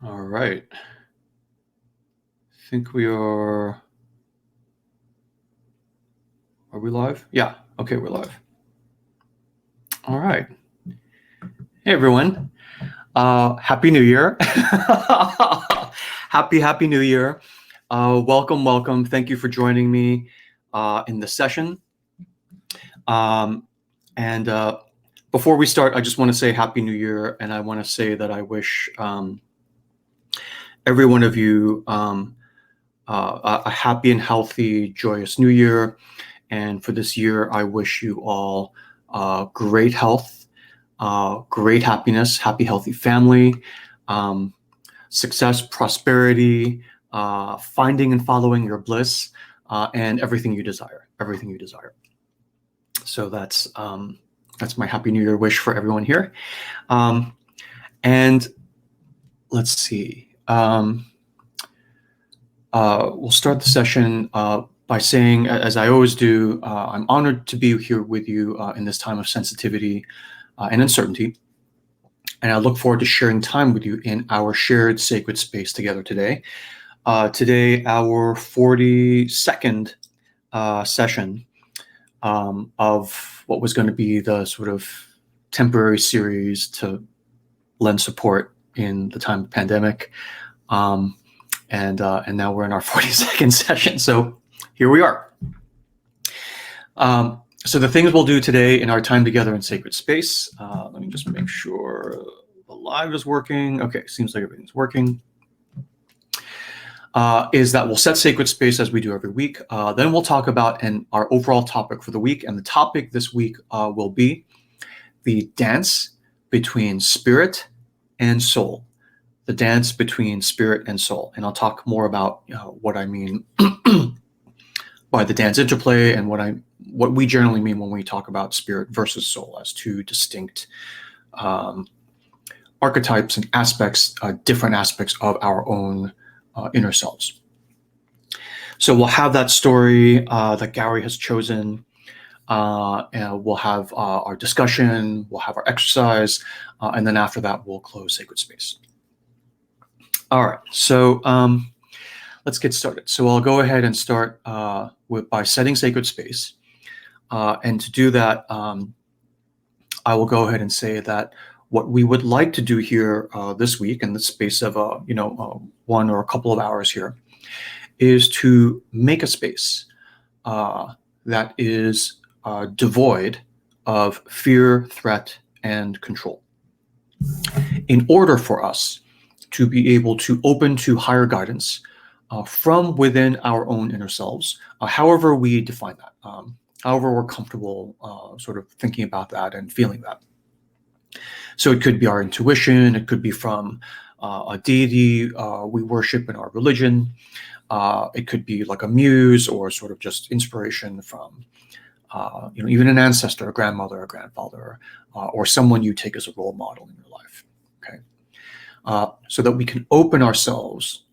All right. I think we are. Are we live? Yeah. Okay, we're live. All right. Hey, everyone. Happy New Year. Happy New Year. Welcome. Thank you for joining me in this session. And before we start, I just want to say Happy New Year. And I want to say that I wish every one of you a happy and healthy, joyous New Year. And for this year, I wish you all great health, great happiness, happy, healthy family, success, prosperity, finding and following your bliss, and everything you desire. Everything you desire. So that's my Happy New Year wish for everyone here. And let's see. We'll start the session by saying, as I always do, I'm honored to be here with you in this time of sensitivity and uncertainty. And I look forward to sharing time with you in our shared sacred space together today. Today, our 42nd session of what was going to be the sort of temporary series to lend support in the time of the pandemic. And now we're in our 42nd session. So here we are. So the things we'll do today in our time together in sacred space, let me just make sure the live is working. Okay, seems like everything's working. Is that we'll set sacred space as we do every week. Then we'll talk about our overall topic for the week. And the topic this week will be the dance between spirit and soul. The dance between spirit and soul. And I'll talk more about what I mean by the dance interplay and what we generally mean when we talk about spirit versus soul as two distinct archetypes and aspects, different aspects of our own inner selves. So we'll have that story that Gary has chosen. And we'll have our discussion, we'll have our exercise, and then after that, we'll close sacred space. All right, so let's get started. So I'll go ahead and start by setting sacred space. And to do that, I will go ahead and say that what we would like to do here this week in the space of one or a couple of hours here is to make a space that is devoid of fear, threat, and control. In order for us to be able to open to higher guidance from within our own inner selves, however we define that, however we're comfortable sort of thinking about that and feeling that. So it could be our intuition, it could be from a deity we worship in our religion, it could be like a muse or sort of just inspiration from even an ancestor, a grandmother, a grandfather, or someone you take as a role model in your life. Okay, so that we can open ourselves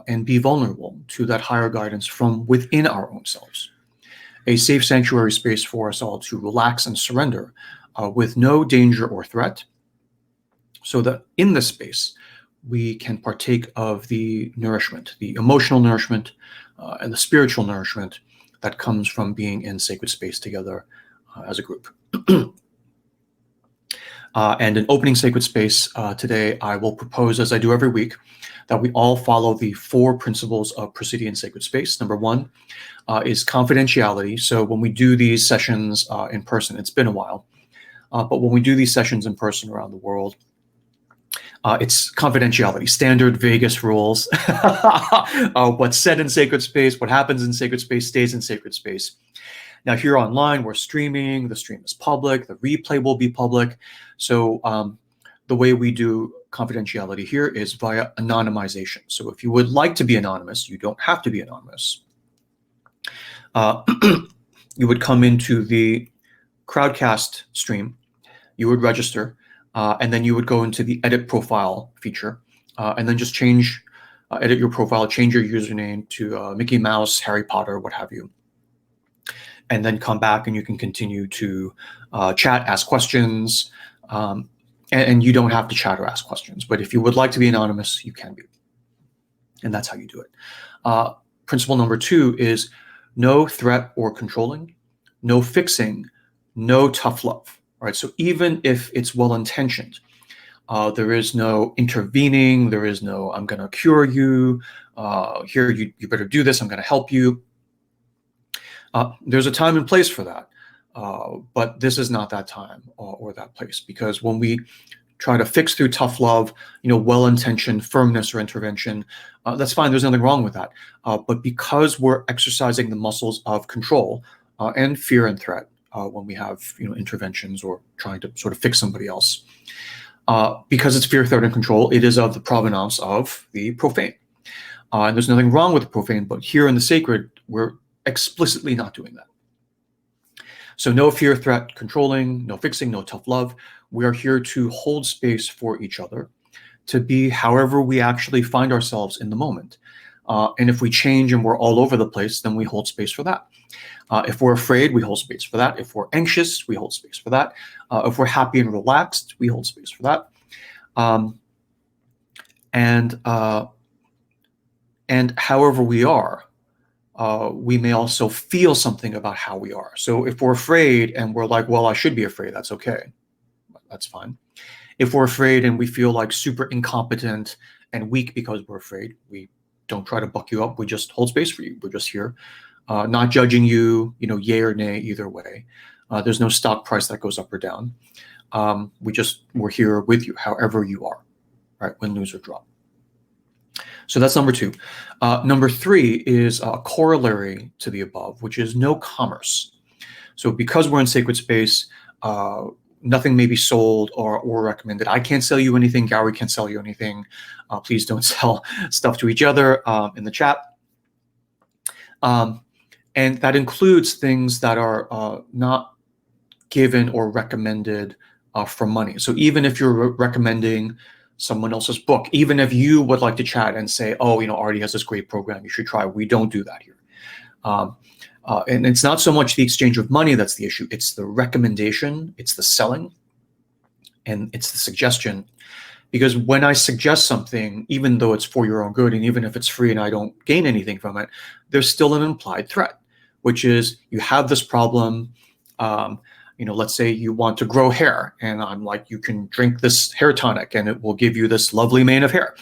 and be vulnerable to that higher guidance from within our own selves. A safe sanctuary space for us all to relax and surrender with no danger or threat, so that in this space we can partake of the nourishment, the emotional nourishment, and the spiritual nourishment that comes from being in sacred space together as a group. And in opening sacred space today, I will propose, as I do every week, that we all follow the 4 principles of proceeding in sacred space. Number 1 is confidentiality. So when we do these sessions in person, it's been a while, but when we do these sessions in person around the world, it's confidentiality, standard Vegas rules. What's said in sacred space, what happens in sacred space stays in sacred space. Now here online, we're streaming, the stream is public, the replay will be public. So the way we do confidentiality here is via anonymization. So if you would like to be anonymous, you don't have to be anonymous. You would come into the Crowdcast stream, you would register, and then you would go into the edit profile feature, and then just edit your profile, change your username to Mickey Mouse, Harry Potter, what have you. And then come back and you can continue to chat, ask questions, And you don't have to chat or ask questions. But if you would like to be anonymous, you can be. And that's how you do it. Principle number 2 is no threat or controlling, no fixing, no tough love. Right? So even if it's well-intentioned, there is no intervening. There is no, I'm going to cure you. Here, you better do this. I'm going to help you. There's a time and place for that. But this is not that time or that place, because when we try to fix through tough love, well-intentioned firmness or intervention, that's fine. There's nothing wrong with that. But because we're exercising the muscles of control and fear and threat when we have interventions or trying to sort of fix somebody else, because it's fear, threat, and control, it is of the provenance of the profane. And there's nothing wrong with the profane, but here in the sacred, we're explicitly not doing that. So no fear, threat, controlling, no fixing, no tough love. We are here to hold space for each other, to be however we actually find ourselves in the moment. And if we change and we're all over the place, then we hold space for that. If we're afraid, we hold space for that. If we're anxious, we hold space for that. If we're happy and relaxed, we hold space for that. And however we are, we may also feel something about how we are. So if we're afraid and we're like, well, I should be afraid, that's okay. That's fine. If we're afraid and we feel like super incompetent and weak because we're afraid, we don't try to buck you up. We just hold space for you. We're just here, not judging you, yay or nay, either way. There's no stock price that goes up or down. We're here with you, however you are, right? Win, lose, or draw. So that's number 2. Number 3 is a corollary to the above, which is no commerce. So because we're in sacred space, nothing may be sold or recommended. I can't sell you anything. Gary can't sell you anything. Please don't sell stuff to each other in the chat. And that includes things that are not given or recommended for money. So even if you're recommending someone else's book, even if you would like to chat and say, oh, Artie has this great program, you should try. We don't do that here. And it's not so much the exchange of money that's the issue. It's the recommendation, it's the selling, and it's the suggestion. Because when I suggest something, even though it's for your own good, and even if it's free and I don't gain anything from it, there's still an implied threat, which is you have this problem. Let's say you want to grow hair, and I'm like, you can drink this hair tonic and it will give you this lovely mane of hair.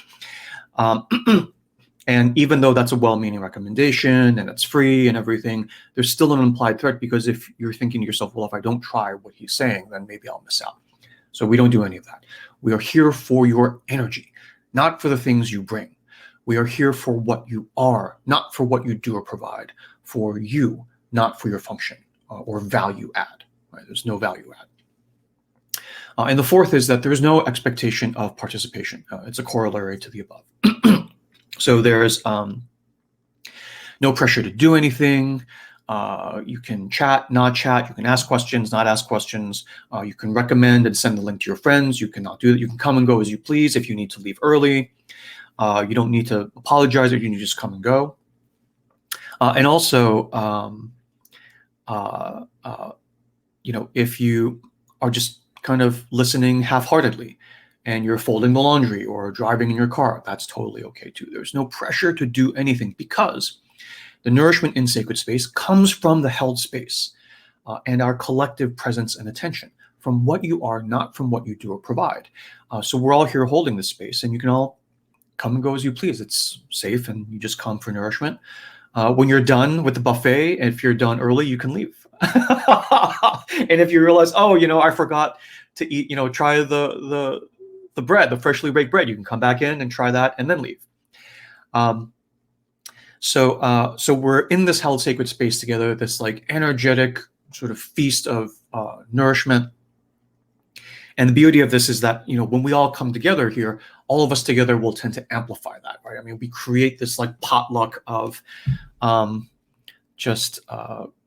And even though that's a well-meaning recommendation and it's free and everything, there's still an implied threat, because if you're thinking to yourself, well, if I don't try what he's saying, then maybe I'll miss out. So we don't do any of that. We are here for your energy, not for the things you bring. We are here for what you are, not for what you do or provide. For you, not for your function or value add. Right? There's no value add. And the 4th is that there's no expectation of participation. It's a corollary to the above. So there's no pressure to do anything. You can chat, not chat. You can ask questions, not ask questions. You can recommend and send the link to your friends. You cannot do that. You can come and go as you please. If you need to leave early, you don't need to apologize, or you need to just come and go. And also, if you are just kind of listening half-heartedly, and you're folding the laundry or driving in your car, that's totally okay too. There's no pressure to do anything, because the nourishment in sacred space comes from the held space and our collective presence and attention, from what you are, not from what you do or provide. So we're all here holding this space, and you can all come and go as you please. It's safe, and you just come for nourishment. When you're done with the buffet, and if you're done early, you can leave. And if you realize, oh, I forgot to eat, try the bread, the freshly baked bread, you can come back in and try that and then leave. So we're in this held sacred space together, this like energetic sort of feast of nourishment. And the beauty of this is that, when we all come together here, all of us together will tend to amplify that, right? I mean, we create this like potluck of just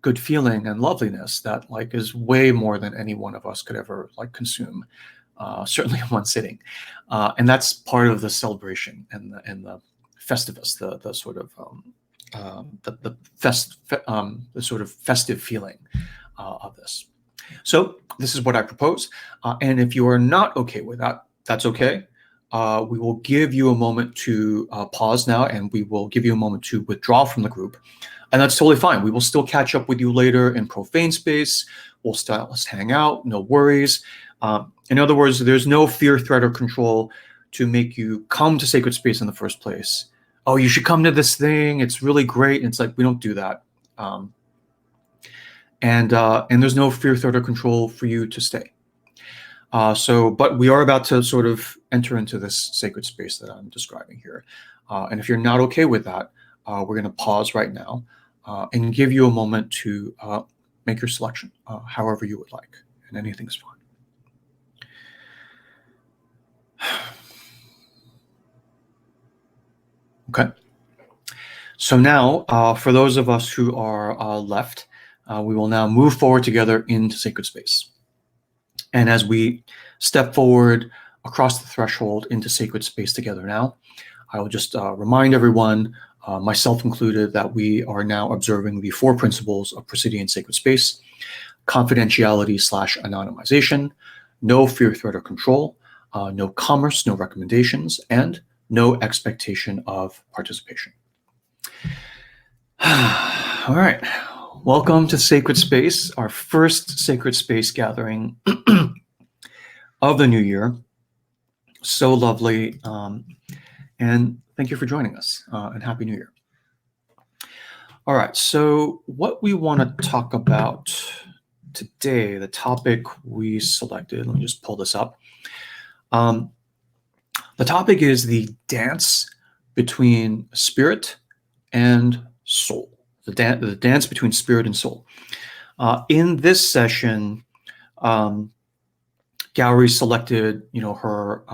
good feeling and loveliness that like is way more than any one of us could ever like consume, certainly in one sitting. And that's part of the celebration and the festivus, the sort of the sort of festive feeling of this. So this is what I propose. And if you are not okay with that, that's okay. We will give you a moment to pause now, and we will give you a moment to withdraw from the group. And that's totally fine. We will still catch up with you later in profane space. We'll let's hang out, no worries. In other words, there's no fear, threat, or control to make you come to sacred space in the first place. Oh, you should come to this thing. It's really great. And it's like, we don't do that. And there's no fear, threat, or control for you to stay. But we are about to sort of enter into this sacred space that I'm describing here. And if you're not okay with that, we're going to pause right now and give you a moment to make your selection, however you would like, and anything's fine. Okay. So now, for those of us who are left, we will now move forward together into sacred space. And as we step forward across the threshold into sacred space together now, I will just remind everyone, myself included, that we are now observing the 4 principles of Presidian sacred space: confidentiality/anonymization, no fear, threat, or control, no commerce, no recommendations, and no expectation of participation. All right. Welcome to Sacred Space, our first Sacred Space gathering of the new year. So lovely. And thank you for joining us, and Happy New Year. All right. So what we want to talk about today, the topic we selected, let me just pull this up. The topic is the dance between spirit and soul. The dance between spirit and soul. In this session, Gowrie selected, her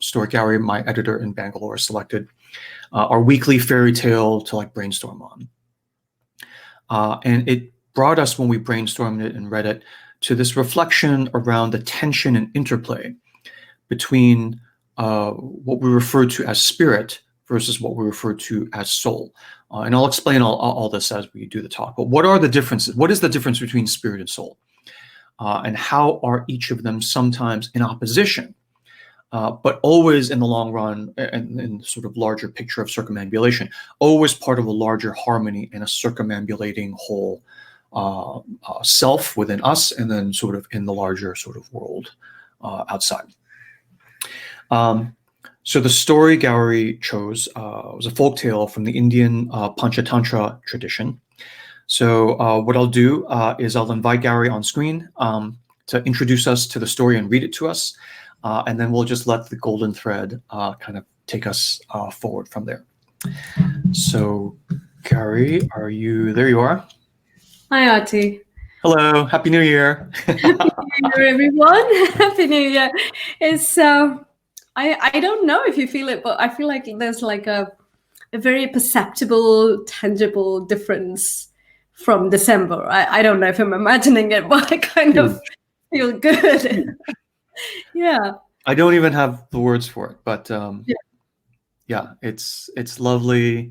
story. Gowrie, my editor in Bangalore, selected our weekly fairy tale to brainstorm on. And it brought us, when we brainstormed it and read it, to this reflection around the tension and interplay between what we refer to as spirit versus what we refer to as soul. And I'll explain all this as we do the talk. But what are the differences? What is the difference between spirit and soul? And how are each of them sometimes in opposition, but always in the long run, and in sort of larger picture of circumambulation, always part of a larger harmony and a circumambulating whole self within us, and then sort of in the larger sort of world outside. So the story Gowrie chose was a folktale from the Indian Panchatantra tradition. So what I'll do is I'll invite Gowrie on screen to introduce us to the story and read it to us. And then we'll just let the golden thread kind of take us forward from there. So Gowrie, are you there? You are. Hi, Artie. Hello. Happy New Year. Happy New Year, everyone. Happy New Year. It's I don't know if you feel it, but I feel like there's like a very perceptible, tangible difference from December. I don't know if I'm imagining it, but I kind of feel good. Yeah. I don't even have the words for it, but yeah, it's lovely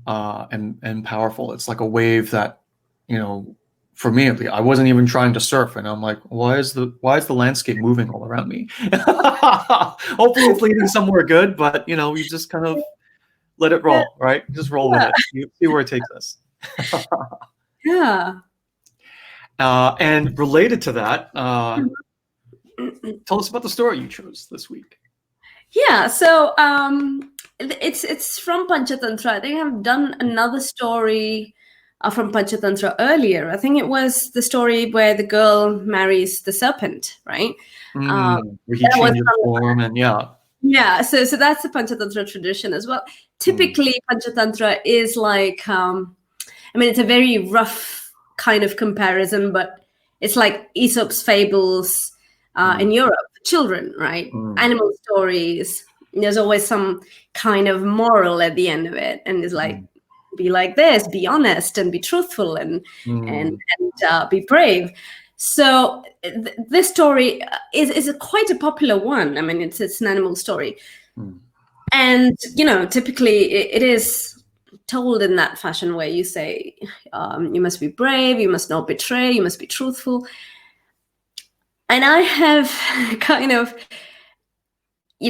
and powerful. It's like a wave that, for me, I wasn't even trying to surf, and I'm like, why is the landscape moving all around me? Hopefully it's leading somewhere good, but you just kind of let it roll, right? Just roll with it. You see where it takes us. Yeah. And related to that, tell us about the story you chose this week. Yeah, so it's from Panchatantra. I think I've done another story from Panchatantra earlier. I think it was the story where the girl marries the serpent, right? Where he changes form, and yeah. Yeah, so that's the Panchatantra tradition as well. Typically, Panchatantra is like, it's a very rough kind of comparison, but it's like Aesop's fables in Europe, children, right? Animal stories. There's always some kind of moral at the end of it, and it's like, be like this, be honest, and be truthful, and be brave. So this story is quite a popular one. I mean, it's an animal story, and typically it is told in that fashion where you say, you must be brave, you must not betray, you must be truthful. And I have kind of,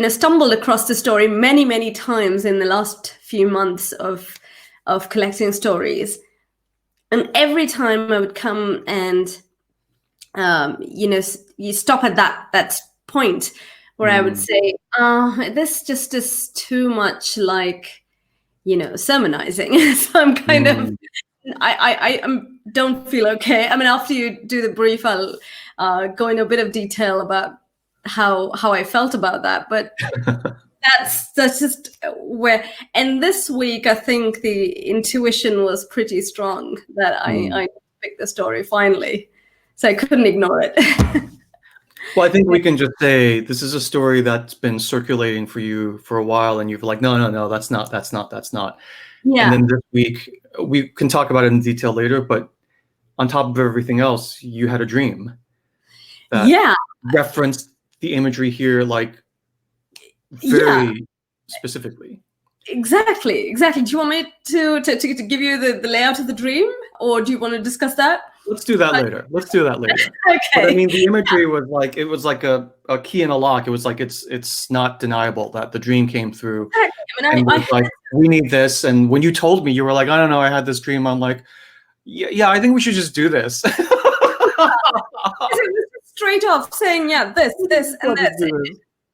stumbled across the story many, many times in the last few months of collecting stories. And every time I would come and, you stop at that point where I would say, this just is too much like, sermonizing. So I'm kind of, I don't feel okay. I mean, after you do the brief, I'll go into a bit of detail about how I felt about that. But that's just where. And this week, I think the intuition was pretty strong that I picked the story finally, so I couldn't ignore it. Well, I think we can just say this is a story that's been circulating for you for a while, and you're like, no, that's not. Yeah. And then this week, we can talk about it in detail later, but on top of everything else, you had a dream that referenced the imagery here, like very specifically. Exactly. Do you want me to give you the layout of the dream, or do you want to discuss that? Let's do that later. Okay. But I mean, the imagery was like a key in a lock. It was like it's not deniable that the dream came through. I mean, and like, we need this. And when you told me, you were like, I don't know, I had this dream. I'm like, yeah, I think we should just do this. Straight off saying, this, and this.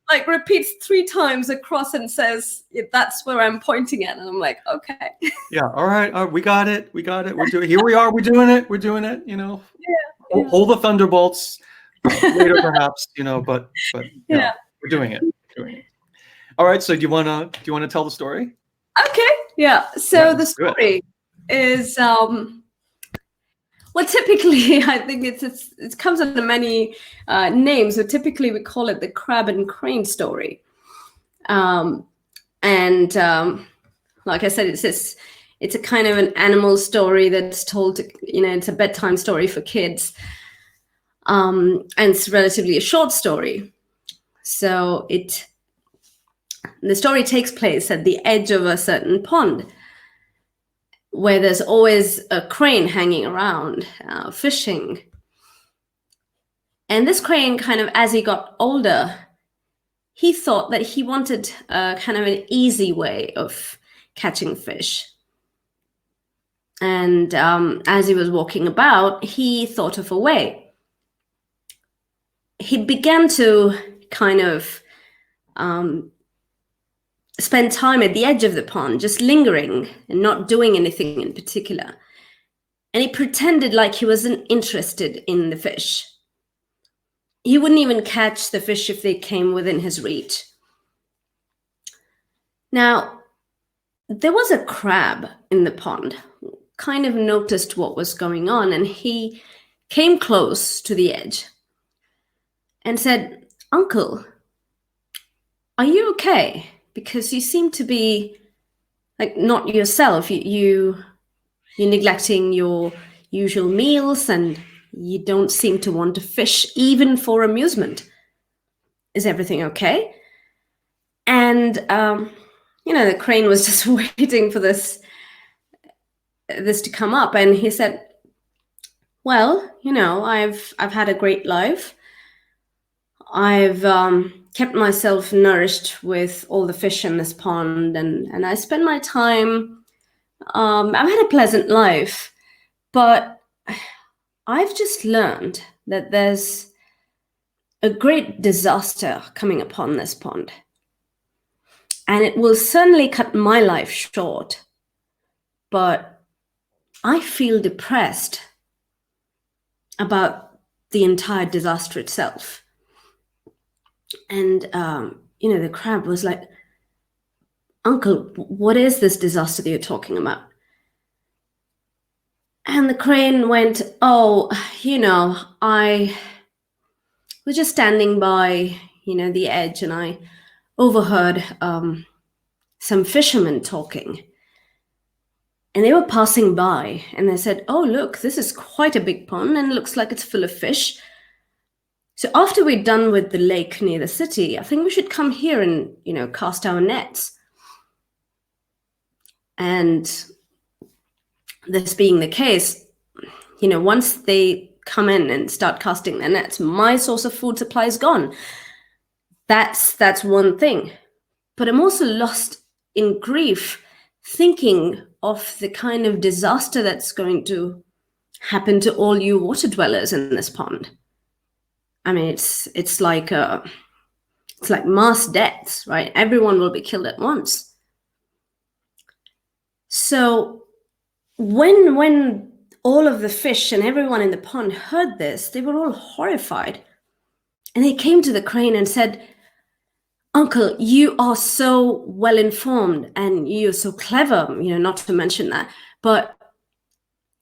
Like repeats 3 times across and says, that's where I'm pointing at. And I'm like, okay. Yeah. All right. We got it. We're doing it. Here we are. We're doing it. Yeah. Hold the thunderbolts later, perhaps, but we're doing it. All right. So do you want to tell the story? Okay. Yeah. So the story is, well, typically, I think it comes under many names, but typically we call it the crab and crane story. And like I said, it's a kind of an animal story that's told, it's a bedtime story for kids. And it's relatively a short story. So the story takes place at the edge of a certain pond, where there's always a crane hanging around fishing. And this crane, kind of as he got older, he thought that he wanted kind of an easy way of catching fish. And as he was walking about, he thought of a way. He began to kind of spend time at the edge of the pond, just lingering and not doing anything in particular. And he pretended like he wasn't interested in the fish. He wouldn't even catch the fish if they came within his reach. Now, there was a crab in the pond, kind of noticed what was going on, and he came close to the edge and said, "Uncle, are you okay? Because you seem to be like not yourself. You're neglecting your usual meals, and you don't seem to want to fish even for amusement. Is everything okay?" And the crane was just waiting for this to come up, and he said, "Well, I've had a great life. I've kept myself nourished with all the fish in this pond, and I spend my time, I've had a pleasant life, but I've just learned that there's a great disaster coming upon this pond, and it will certainly cut my life short, but I feel depressed about the entire disaster itself." And, the crab was like, "Uncle, what is this disaster that you're talking about?" And the crane went, "Oh, I was just standing by, the edge, and I overheard some fishermen talking. And they were passing by, and they said, 'Oh, look, this is quite a big pond, and it looks like it's full of fish. So after we're done with the lake near the city, I think we should come here and, cast our nets.' And this being the case, once they come in and start casting their nets. My source of food supply is gone. That's one thing. But I'm also lost in grief, thinking of the kind of disaster that's going to happen to all you water dwellers in this pond. I mean, it's like mass deaths, right? Everyone will be killed at once. So when all of the fish and everyone in the pond heard this, they were all horrified. And they came to the crane and said, "Uncle, you are so well informed and you're so clever, not to mention that. But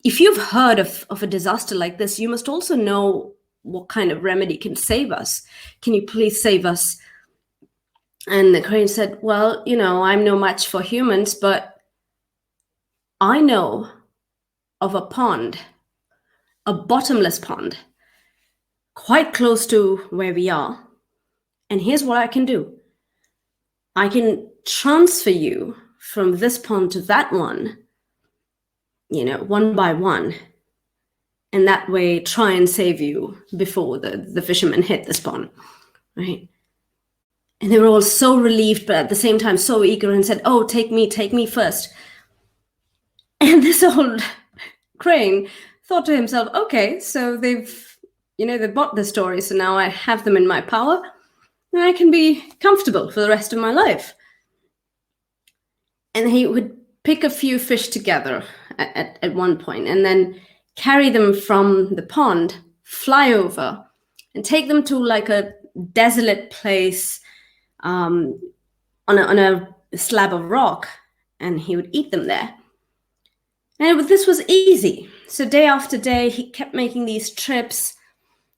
if you've heard of a disaster like this, you must also know what kind of remedy can save us. Can you please save us?" And the crane said, "Well, I'm no match for humans, but I know of a pond, a bottomless pond, quite close to where we are. And here's what I can do. I can transfer you from this pond to that one, one by one. And that way try and save you before the fishermen hit this pond," right? And they were all so relieved, but at the same time so eager, and said, "Oh, take me first." And this old crane thought to himself, okay, so they've bought the story, so now I have them in my power, and I can be comfortable for the rest of my life. And he would pick a few fish together at one point, and then carry them from the pond, fly over, and take them to like a desolate place on a slab of rock, and he would eat them there. And this was easy. So day after day, he kept making these trips.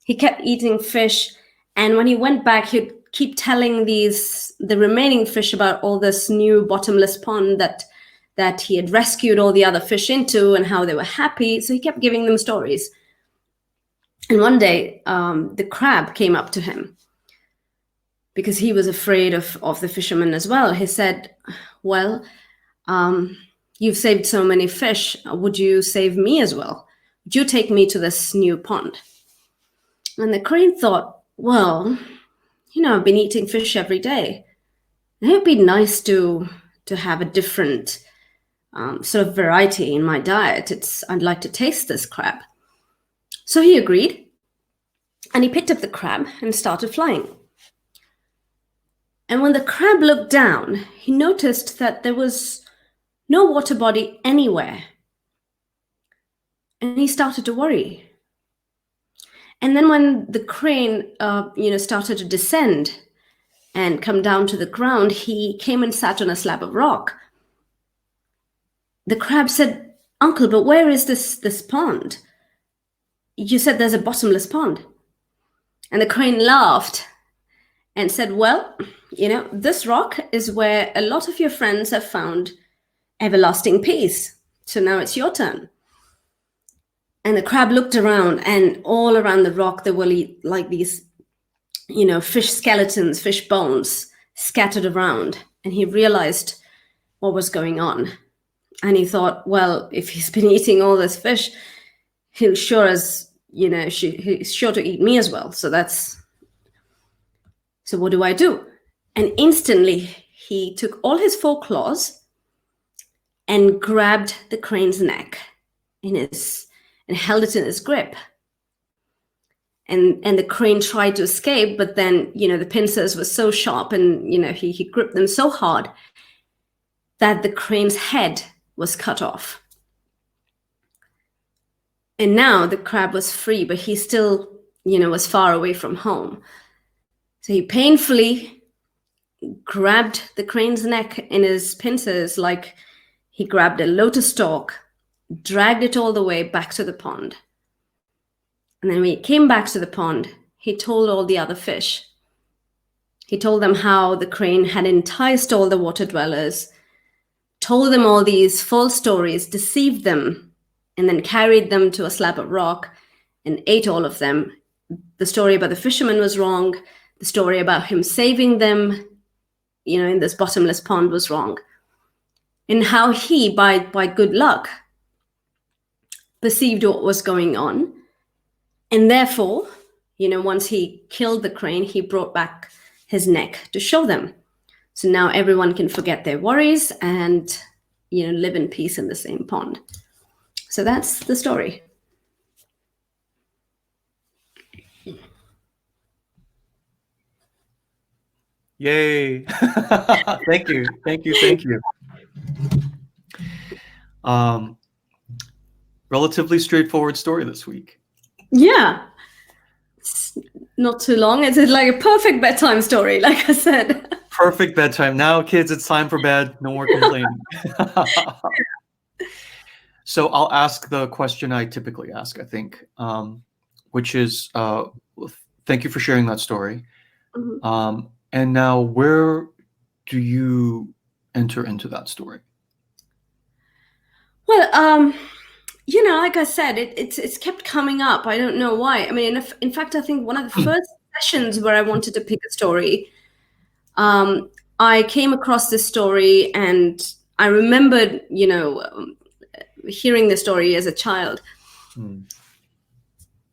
He kept eating fish. And when he went back, he'd keep telling the remaining fish about all this new bottomless pond that he had rescued all the other fish into and how they were happy. So he kept giving them stories. And one day, the crab came up to him because he was afraid of the fishermen as well. He said, "Well, you've saved so many fish. Would you save me as well? Would you take me to this new pond?" And the crane thought, well, I've been eating fish every day. It would be nice to have a different sort of variety in my diet. I'd like to taste this crab. So he agreed, and he picked up the crab and started flying. And when the crab looked down, he noticed that there was no water body anywhere. And he started to worry. And then when the crane, started to descend and come down to the ground, he came and sat on a slab of rock. The crab said, "Uncle, but where is this pond? You said there's a bottomless pond." And the crane laughed and said, "Well, this rock is where a lot of your friends have found everlasting peace. So now it's your turn." And the crab looked around, and all around the rock there were like these, fish skeletons, fish bones scattered around. And he realized what was going on. And he thought, well, if he's been eating all this fish, he's sure to eat me as well. So what do I do? And instantly he took all his 4 claws and grabbed the crane's neck and held it in his grip. And the crane tried to escape, but then, the pincers were so sharp, and, he gripped them so hard that the crane's head was cut off. And now the crab was free, but he still, was far away from home. So he painfully grabbed the crane's neck in his pincers like he grabbed a lotus stalk, dragged it all the way back to the pond. And then when he came back to the pond, he told all the other fish. He told them how the crane had enticed all the water dwellers, told them all these false stories, deceived them, and then carried them to a slab of rock and ate all of them. The story about the fisherman was wrong. The story about him saving them, in this bottomless pond was wrong. And how he, by good luck, perceived what was going on And therefore, once he killed the crane, he brought back his neck to show them. So now everyone can forget their worries and, live in peace in the same pond. So that's the story. Yay. Thank you. Relatively straightforward story this week. Yeah. It's not too long. It's like a perfect bedtime story, like I said. Perfect bedtime. Now, kids, it's time for bed. No more complaining. So I'll ask the question I typically ask, I think, which is, thank you for sharing that story. Mm-hmm. And now, where do you enter into that story? Well, like I said, it's kept coming up. I don't know why. I mean, in fact, I think one of the first sessions where I wanted to pick a story, I came across this story, and I remembered, hearing the story as a child.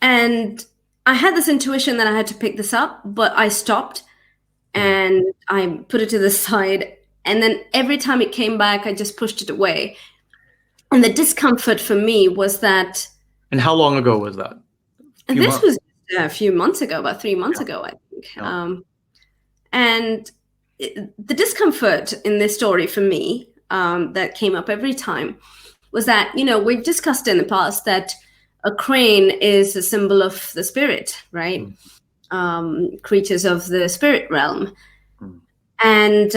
And I had this intuition that I had to pick this up, but I stopped and I put it to the side. And then every time it came back, I just pushed it away. And the discomfort for me was that. And how long ago was that? And this was a few months ago, about 3 months ago, I think. Yeah. And the discomfort in this story for me that came up every time was that, we've discussed in the past that a crane is a symbol of the spirit, right? Creatures of the spirit realm. And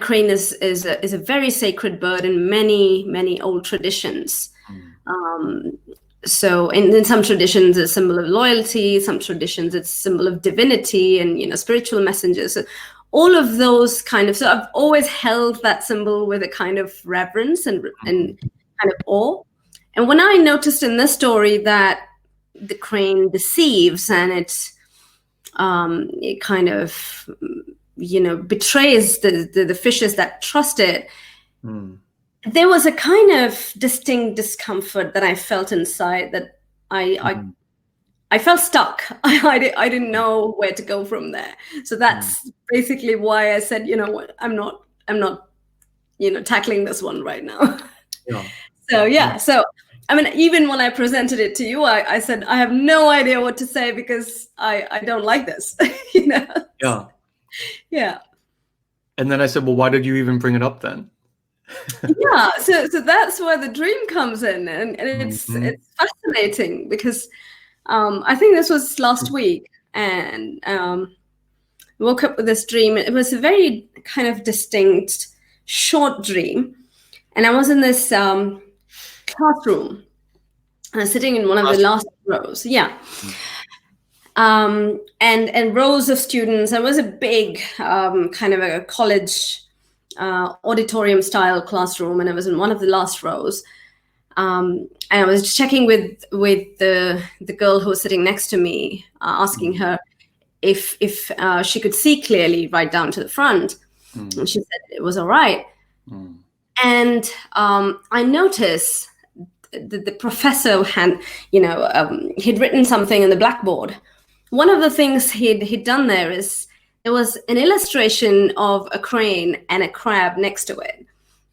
crane is a very sacred bird in many, many old traditions. So in some traditions, it's a symbol of loyalty. Some traditions, it's a symbol of divinity and, spiritual messengers. So all of those so I've always held that symbol with a kind of reverence and kind of awe. And when I noticed in this story that the crane deceives and it kind of, betrays the fishes that trust it, there was a kind of distinct discomfort that I felt inside that I felt stuck. I didn't know where to go from there. So that's basically why I said, what, I'm not, tackling this one right now. Yeah. So I mean, even when I presented it to you, I said, I have no idea what to say because I don't like this, Yeah. And then I said, well, why did you even bring it up then? Yeah. So that's where the dream comes in. And it's fascinating because I think this was last week, and woke up with this dream. It was a very kind of distinct, short dream. And I was in this classroom, sitting in one of the last rows. Yeah. And rows of students. It was a big kind of a college auditorium style classroom, and I was in one of the last rows. And I was checking with the girl who was sitting next to me, asking her if she could see clearly right down to the front. And she said it was all right. And I noticed that the professor had, he'd written something on the blackboard. One of the things he'd done there is there was an illustration of a crane and a crab next to it.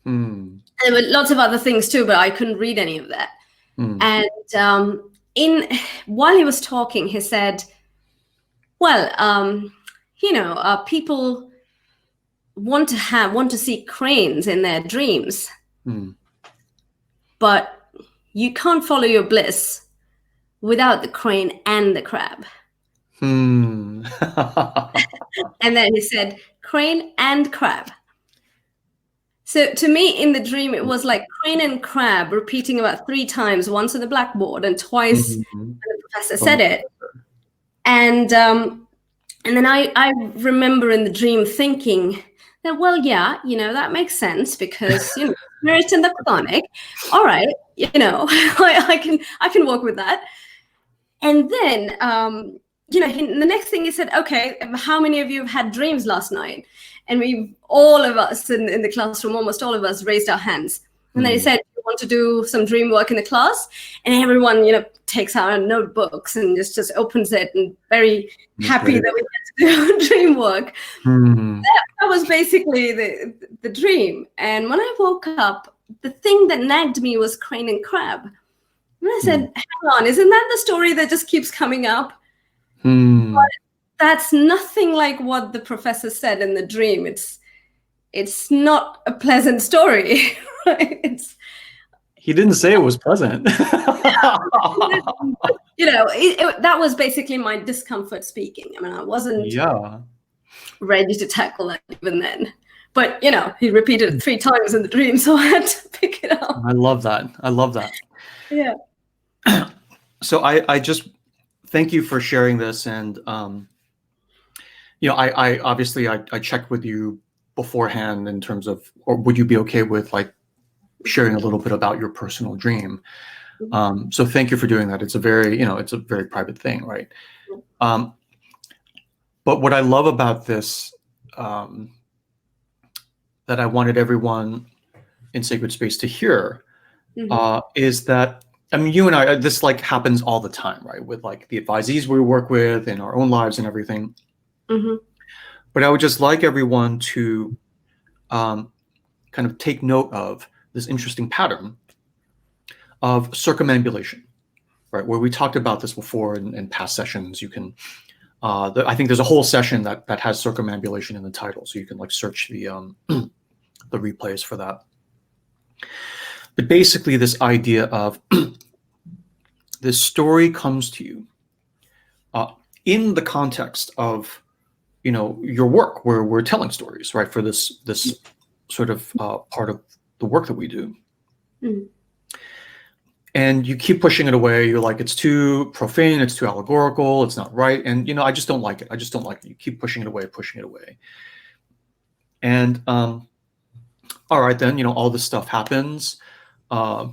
And there were lots of other things too, but I couldn't read any of that. And while he was talking, he said, well, people want to see cranes in their dreams, but you can't follow your bliss without the crane and the crab. And then he said, crane and crab. So to me, in the dream, it was like crane and crab repeating about 3 times, once on the blackboard and twice when the professor said it. And then I remember in the dream thinking that, well, yeah, that makes sense because, spirit and the platonic. All right, I can work with that. And then, the next thing he said, okay, how many of you have had dreams last night? And all of us in the classroom, almost all of us raised our hands. And then he said, want to do some dream work in the class, and everyone, takes out notebooks and just opens it and very happy that we get to do dream work. That was basically the dream. And when I woke up, the thing that nagged me was crane and crab. And I said, hang on, isn't that the story that just keeps coming up? But that's nothing like what the professor said in the dream. It's not a pleasant story. Right? He didn't say it was pleasant. That was basically my discomfort speaking. I mean, I wasn't ready to tackle that even then. But, he repeated it 3 times in the dream, so I had to pick it up. I love that. Yeah. So I just thank you for sharing this. And, I obviously I checked with you beforehand in terms of, or would you be okay with like sharing a little bit about your personal dream? So thank you for doing that. It's a very, it's a very private thing, right? But what I love about this, that I wanted everyone in Sacred Space to hear, is that, I mean, you and I, this like happens all the time, right? With like the advisees we work with in our own lives and everything. But I would just like everyone to kind of take note of this interesting pattern of circumambulation, right? Where we talked about this before in past sessions. You can, I think there's a whole session that has circumambulation in the title, so you can like search the replays for that. But basically, this idea of this story comes to you in the context of your work, where we're telling stories, right? For this sort of part of the work that we do. And you keep pushing it away. You're like, it's too profane, it's too allegorical, it's not right. And I just don't like it. I just don't like it. You keep pushing it away. And all right, then, all this stuff happens. The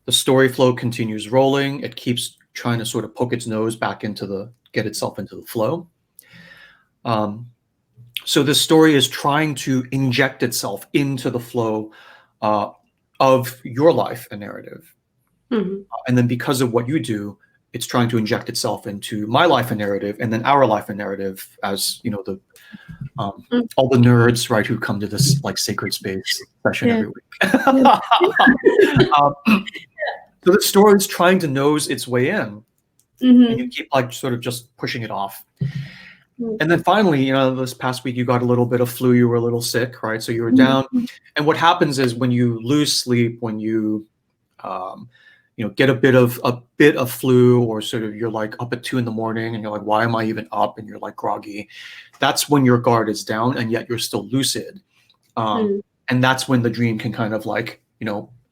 story flow continues rolling. It keeps trying to sort of poke its nose back get itself into the flow. So this story is trying to inject itself into the flow of your life and narrative. And then because of what you do, it's trying to inject itself into my life and narrative, and then our life and narrative as, all the nerds, right, who come to this like Sacred Space session every week. So the story is trying to nose its way in, and you keep like sort of just pushing it off. And then finally, this past week, you got a little bit of flu, you were a little sick, right? So you were down. And what happens is when you lose sleep, when you, get a bit of flu, or sort of you're like up at 2 a.m. and you're like, why am I even up? And you're like groggy. That's when your guard is down, and yet you're still lucid. And that's when the dream can kind of like,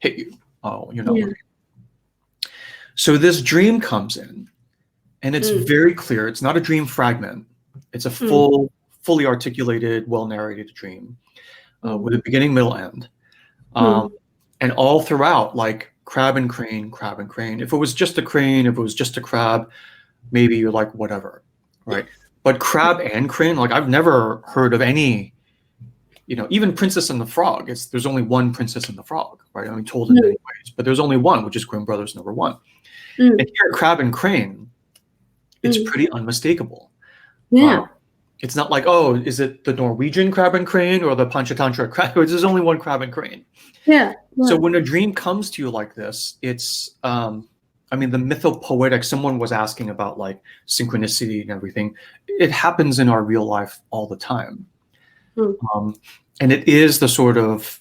hit you. Oh, you're not working. So this dream comes in, and it's very clear. It's not a dream fragment. It's a fully articulated, well-narrated dream with a beginning, middle, end. And all throughout, like crab and crane, crab and crane. If it was just a crane, if it was just a crab, maybe you're like, whatever, right? But crab and crane, like I've never heard of any, even Princess and the Frog. There's only one Princess and the Frog, right? I mean, told in many ways, but there's only one, which is Grimm Brothers #1. And here, crab and crane, it's pretty unmistakable. It's not like, oh, is it the Norwegian crab and crane or the Panchatantra crab? There's only one crab and crane. So when a dream comes to you like this, it's, the mythopoetic, someone was asking about like synchronicity and everything. It happens in our real life all the time. And it is the sort of,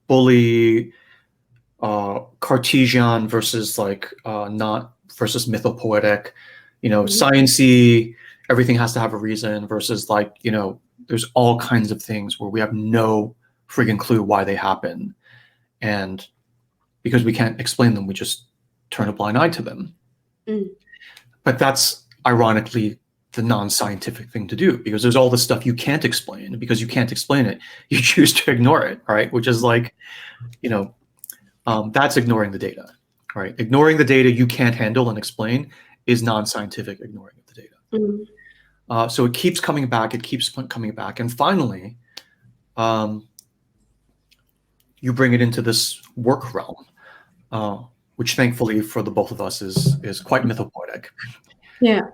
bully, Cartesian versus like, not versus mythopoetic, science-y, everything has to have a reason versus like, there's all kinds of things where we have no friggin' clue why they happen. And because we can't explain them, we just turn a blind eye to them. But that's ironically the non-scientific thing to do, because there's all this stuff you can't explain. And because you can't explain it, you choose to ignore it, right? Which is like, that's ignoring the data, right? Ignoring the data you can't handle and explain is non-scientific ignoring of the data. So it keeps coming back, and finally, you bring it into this work realm, which thankfully for the both of us is quite mythopoetic. Yeah.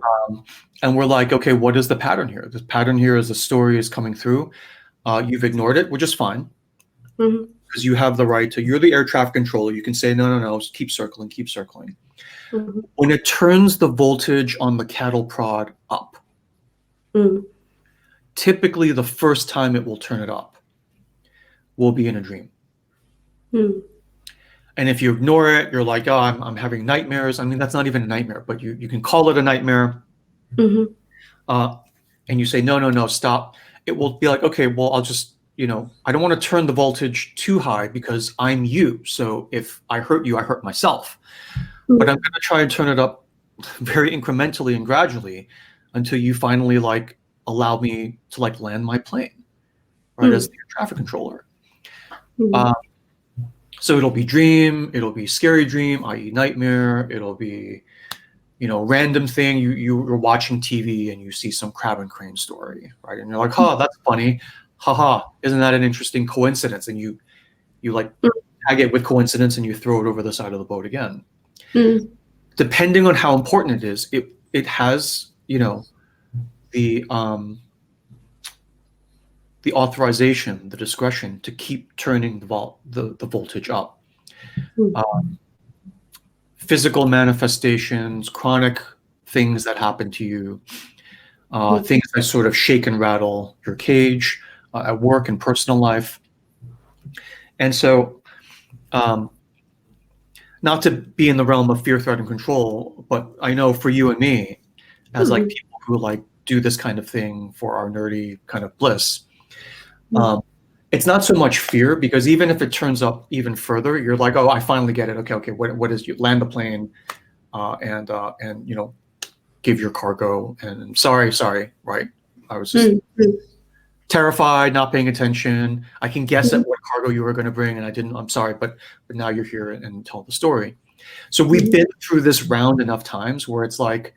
And we're like, okay, what is the pattern here? The pattern here is the story is coming through. You've ignored it, which is fine. Because you have the right to, you're the air traffic controller. You can say, no, keep circling, keep circling. When it turns the voltage on the cattle prod up, typically the first time it will turn it up will be in a dream. And if you ignore it, you're like, oh, I'm having nightmares. I mean, that's not even a nightmare, but you can call it a nightmare. And you say, no, stop. It will be like, okay, well, I'll just, I don't want to turn the voltage too high because I'm you. So if I hurt you, I hurt myself. But I'm going to try and turn it up very incrementally and gradually until you finally like allow me to like land my plane, right? As the air traffic controller. So it'll be dream, it'll be scary dream, i.e. nightmare. It'll be, random thing. You're watching TV and you see some crab and crane story, right? And you're like, oh, that's funny. Haha, isn't that an interesting coincidence? And you like tag it with coincidence and you throw it over the side of the boat again. Depending on how important it is, it has, the authorization, the discretion to keep turning the voltage up. Physical manifestations, chronic things that happen to you, things that sort of shake and rattle your cage at work and personal life. And so, not to be in the realm of fear, threat, and control, but I know for you and me, as like people who like do this kind of thing for our nerdy kind of bliss, it's not so much fear, because even if it turns up even further, you're like, oh, I finally get it. Okay. What is you land the plane, and give your cargo, and sorry, right? I was just terrified, not paying attention. I can guess at what cargo you were going to bring, and I didn't. I'm sorry, but now you're here and tell the story. So we've been through this round enough times where it's like,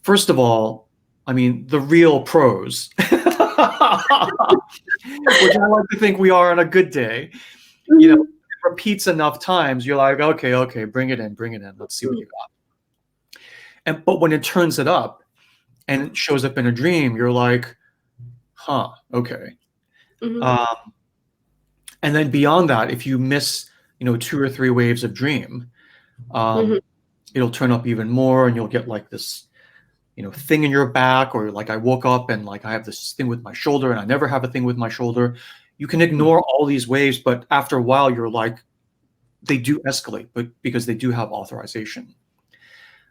first of all, I mean, the real pros, which I like to think we are on a good day, it repeats enough times, you're like, okay, bring it in, let's see what you got. But when it turns it up and it shows up in a dream, you're like, huh, okay. And then beyond that, if you miss, 2 or 3 waves of dream, it'll turn up even more, and you'll get like this, thing in your back, or like I woke up and like I have this thing with my shoulder and I never have a thing with my shoulder. You can ignore all these waves, but after a while you're like, they do escalate, but because they do have authorization.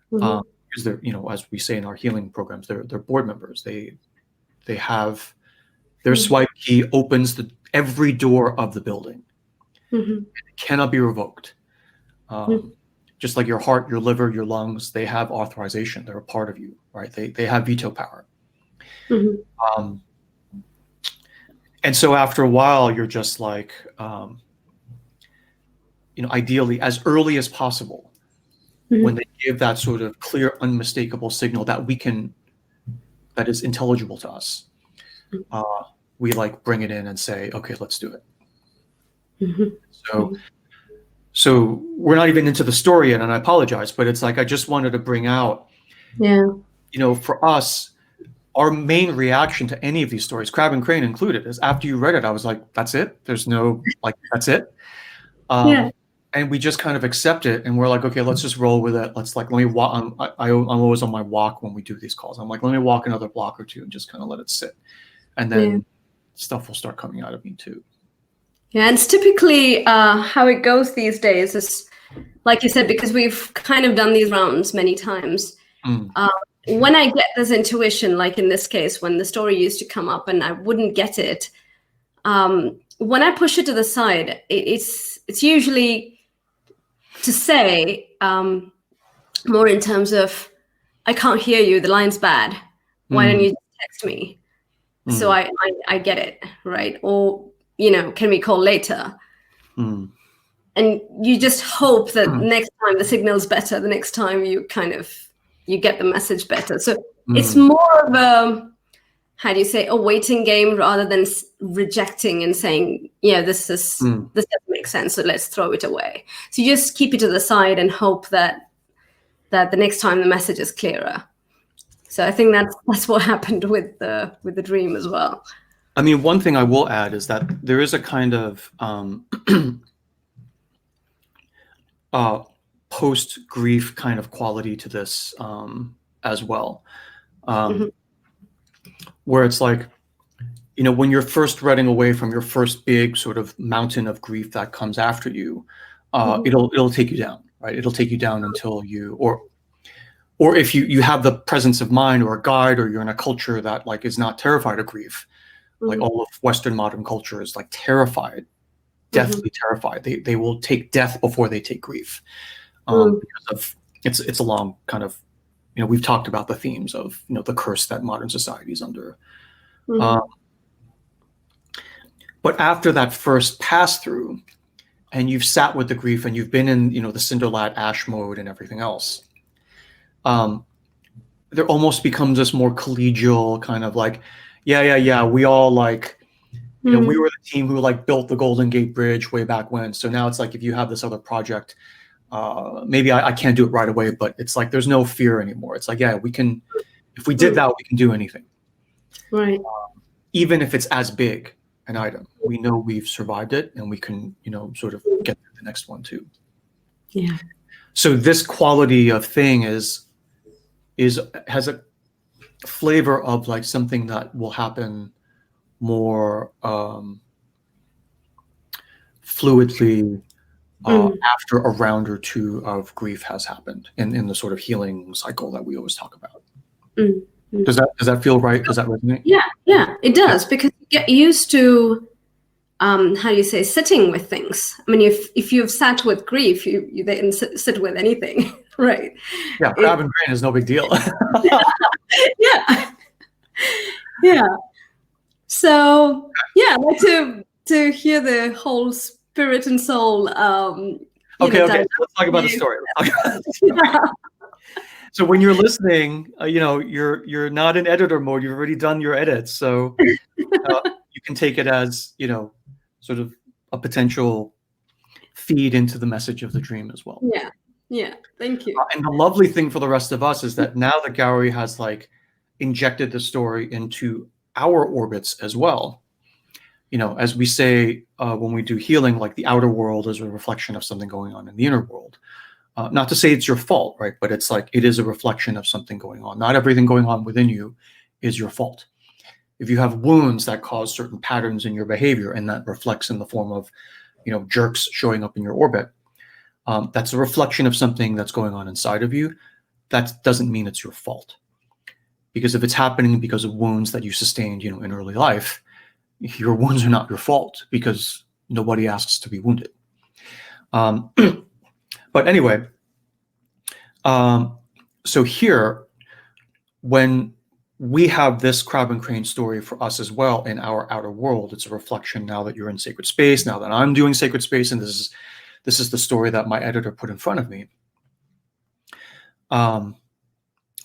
Because they're, as we say in our healing programs, they're board members. They have their swipe key opens every door of the building. It cannot be revoked. Just like your heart, your liver, your lungs, they have authorization. They're a part of you, right? They have veto power. And so after a while, you're just like, ideally as early as possible, when they give that sort of clear, unmistakable signal that that is intelligible to us, we like bring it in and say, okay, let's do it. So we're not even into the story yet, and I apologize, but it's like I just wanted to bring out, for us, our main reaction to any of these stories, Crab and Crane included, is after you read it, I was like, that's it? There's no, that's it? And we just kind of accept it, and we're like, okay, let's just roll with it. Let's let me walk. I'm always on my walk when we do these calls. I'm like, let me walk another block or two and just kind of let it sit. And then stuff will start coming out of me too. Yeah, and it's typically how it goes these days is, like you said, because we've kind of done these rounds many times. When I get this intuition, like in this case, when the story used to come up and I wouldn't get it, when I push it to the side, it's usually to say more in terms of, I can't hear you, the line's bad. Why don't you text me? So I get it, right? Or can we call later? And you just hope that next time the signal's better, the next time you get the message better. So it's more of a, how do you say, a waiting game rather than rejecting and saying, yeah, this doesn't make sense, so let's throw it away. So you just keep it to the side and hope that the next time the message is clearer. So I think that's what happened with the dream as well. I mean, one thing I will add is that there is a kind of post-grief kind of quality to this as well, where it's like, you know, when you're first running away from your first big sort of mountain of grief that comes after you, it'll take you down, right? It'll take you down until you, or if you have the presence of mind or a guide, or you're in a culture that like is not terrified of grief, like all of Western modern culture is like terrified, deathly terrified. They will take death before they take grief, because of it's a long kind of, you know, we've talked about the themes of, you know, the curse that modern society is under. But after that first pass through, and you've sat with the grief, and you've been in, you know, the Cinderlad ash mode and everything else, there almost becomes this more collegial kind of like, yeah, we all like, you know, we were the team who like built the Golden Gate Bridge way back when. So now it's like, if you have this other project, maybe I can't do it right away, but it's like there's no fear anymore. It's like, yeah, we can, if we did that, we can do anything. Right. Even if it's as big an item, we know we've survived it, and we can, you know, sort of get to the next one too. Yeah. So this quality of thing has a flavor of like something that will happen more fluidly after a round or two of grief has happened in the sort of healing cycle that we always talk about. Does that feel right? Does that resonate? Yeah, it does, because you get used to how do you say, sitting with things. I mean, if you've sat with grief, you then sit with anything, right? Yeah, crab and grain is no big deal. Yeah. So yeah, I'd like to hear the whole spirit and soul. Okay. Let's talk about the story. So when you're listening, you know, you're not in editor mode. You've already done your edits, so you can take it as, you know, sort of a potential feed into the message of the dream as well. Yeah. Thank you. And the lovely thing for the rest of us is that now that Gary has like injected the story into our orbits as well. You know, as we say when we do healing, like the outer world is a reflection of something going on in the inner world. Not to say it's your fault, right? But it's like, it is a reflection of something going on. Not everything going on within you is your fault. If you have wounds that cause certain patterns in your behavior, and that reflects in the form of, you know, jerks showing up in your orbit, that's a reflection of something that's going on inside of you. That doesn't mean it's your fault. Because if it's happening because of wounds that you sustained, you know, in early life, your wounds are not your fault, because nobody asks to be wounded. But anyway, so here, when we have this crab and crane story for us as well in our outer world, it's a reflection now that you're in sacred space, now that I'm doing sacred space, and this is the story that my editor put in front of me.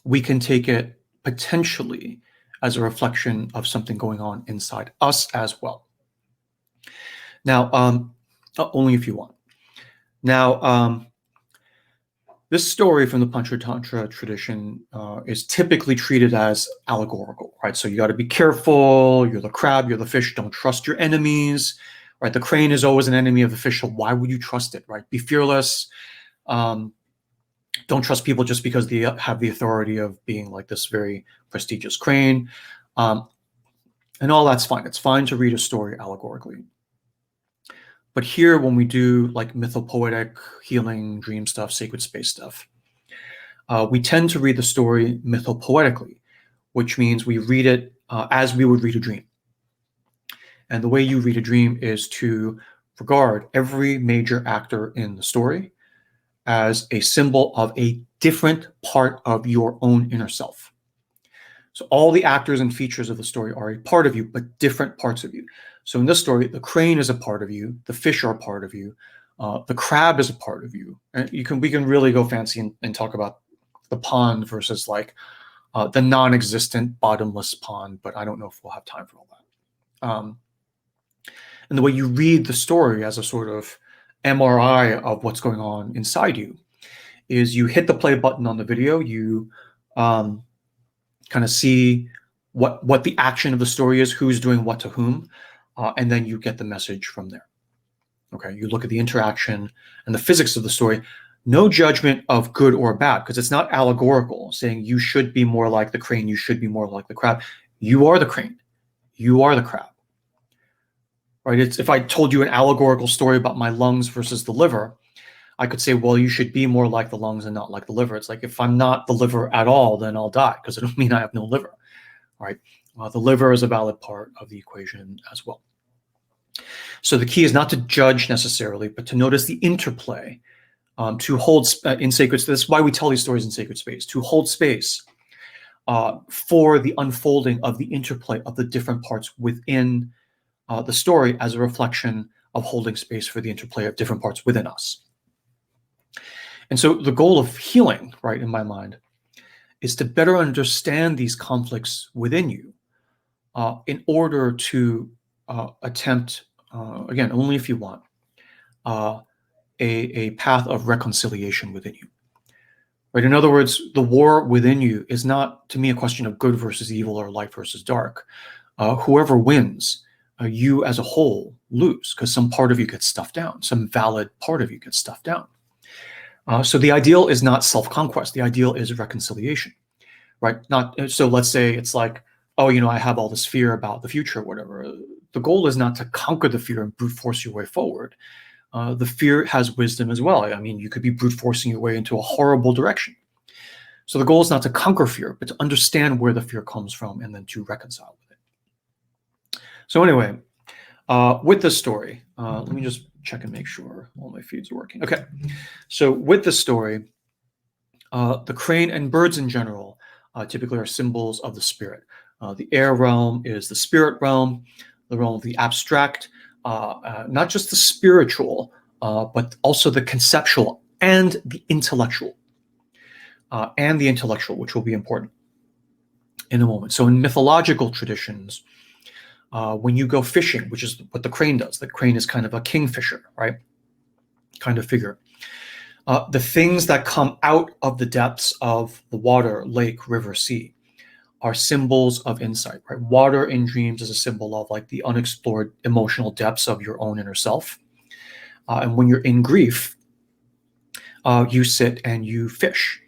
We can take it potentially as a reflection of something going on inside us as well. Now, only if you want. Now, this story from the Panchatantra tradition is typically treated as allegorical, right? So you got to be careful. You're the crab, you're the fish. Don't trust your enemies, right? The crane is always an enemy of the fish. So why would you trust it, right? Be fearless. Don't trust people just because they have the authority of being like this very prestigious crane. And all that's fine. It's fine to read a story allegorically. But here, when we do like mythopoetic, healing, dream stuff, sacred space stuff, we tend to read the story mythopoetically, which means we read it as we would read a dream. And the way you read a dream is to regard every major actor in the story as a symbol of a different part of your own inner self. So all the actors and features of the story are a part of you, but different parts of you. So in this story, the crane is a part of you, the fish are a part of you, the crab is a part of you. And we can really go fancy and talk about the pond versus like the non-existent bottomless pond, but I don't know if we'll have time for all that. And the way you read the story as a sort of MRI of what's going on inside you is you hit the play button on the video, you kind of see what the action of the story is, who's doing what to whom, and then you get the message from there. Okay, you look at the interaction and the physics of the story. No judgment of good or bad, because it's not allegorical, saying you should be more like the crane, you should be more like the crab. You are the crane, you are the crab. Right? It's, if I told you an allegorical story about my lungs versus the liver, I could say, well, you should be more like the lungs and not like the liver. It's like, if I'm not the liver at all, then I'll die, because it'll mean I have no liver. Right? The liver is a valid part of the equation as well. So the key is not to judge necessarily, but to notice the interplay, to hold in sacred space. This is why we tell these stories in sacred space, to hold space for the unfolding of the interplay of the different parts within the story, as a reflection of holding space for the interplay of different parts within us. And so the goal of healing, right, in my mind, is to better understand these conflicts within you in order to attempt, again, only if you want, a path of reconciliation within you. Right? In other words, the war within you is not, to me, a question of good versus evil or light versus dark. Whoever wins, you as a whole lose, because some part of you gets stuffed down, some valid part of you gets stuffed down. So the ideal is not self-conquest. The ideal is reconciliation, right? Not so. Let's say it's like, oh, I have all this fear about the future, or whatever. The goal is not to conquer the fear and brute force your way forward. The fear has wisdom as well. I mean, you could be brute forcing your way into a horrible direction. So the goal is not to conquer fear, but to understand where the fear comes from and then to reconcile with it. So anyway, with this story, let me just check and make sure all my feeds are working. Okay, so with this story, the crane and birds in general typically are symbols of the spirit. The air realm is the spirit realm, the realm of the abstract, not just the spiritual, but also the conceptual and the intellectual, which will be important in a moment. So in mythological traditions, when you go fishing, which is what the crane does, the crane is kind of a kingfisher, right? Kind of figure. The things that come out of the depths of the water, lake, river, sea, are symbols of insight, right? Water in dreams is a symbol of like the unexplored emotional depths of your own inner self. And when you're in grief, you sit and you fish.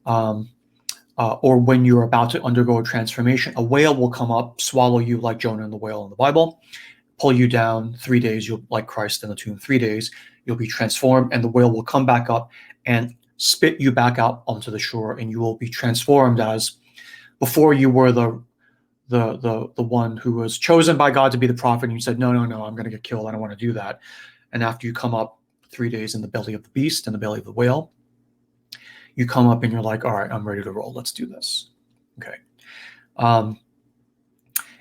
Or when you're about to undergo a transformation, a whale will come up, swallow you like Jonah and the whale in the Bible, pull you down 3 days, you'll, like Christ in the tomb, 3 days, you'll be transformed, and the whale will come back up and spit you back out onto the shore, and you will be transformed as before you were the one who was chosen by God to be the prophet, and you said, no, I'm going to get killed, I don't want to do that. And after you come up 3 days in the belly of the beast, in the belly of the whale, you come up and you're like, all right, I'm ready to roll. Let's do this. Okay.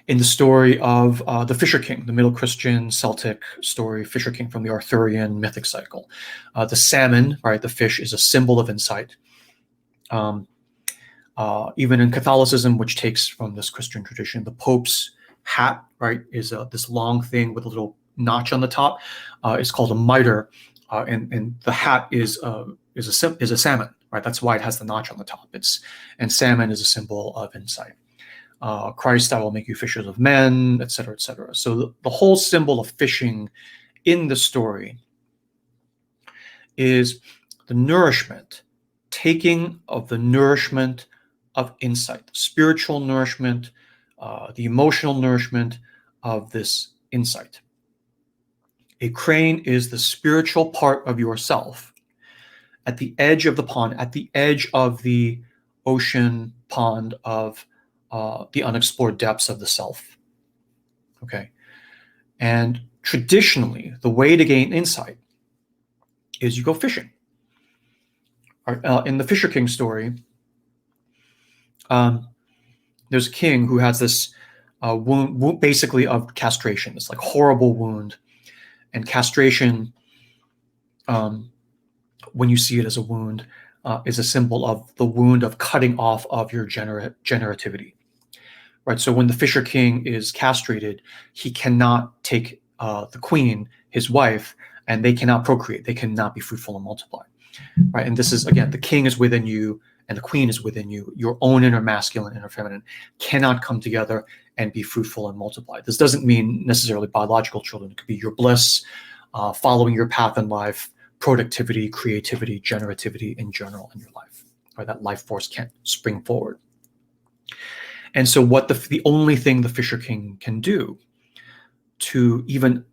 In the story of the Fisher King, the Middle Christian Celtic story, Fisher King from the Arthurian mythic cycle, the salmon, right, the fish, is a symbol of insight. Even in Catholicism, which takes from this Christian tradition, the Pope's hat, right, is this long thing with a little notch on the top. It's called a mitre, and the hat is a salmon, right? That's why it has the notch on the top. And salmon is a symbol of insight. Christ, I will make you fishers of men, etc., etc. So the whole symbol of fishing in the story is the nourishment, taking of the nourishment of insight, the spiritual nourishment, the emotional nourishment of this insight. A crane is the spiritual part of yourself at the edge of the pond, at the edge of the ocean pond of the unexplored depths of the self. Okay. And traditionally, the way to gain insight is you go fishing. In the Fisher King story, there's a king who has this wound, basically of castration, this like horrible wound. And castration, when you see it as a wound, is a symbol of the wound of cutting off of your generativity. Right. So when the Fisher King is castrated, he cannot take the queen, his wife, and they cannot procreate. They cannot be fruitful and multiply, right? And this is, again, the king is within you and the queen is within you. Your own inner masculine, inner feminine cannot come together and be fruitful and multiply. This doesn't mean necessarily biological children. It could be your bliss, following your path in life, productivity, creativity, generativity in general in your life, right? That life force can't spring forward. And so what the only thing the Fisher King can do to even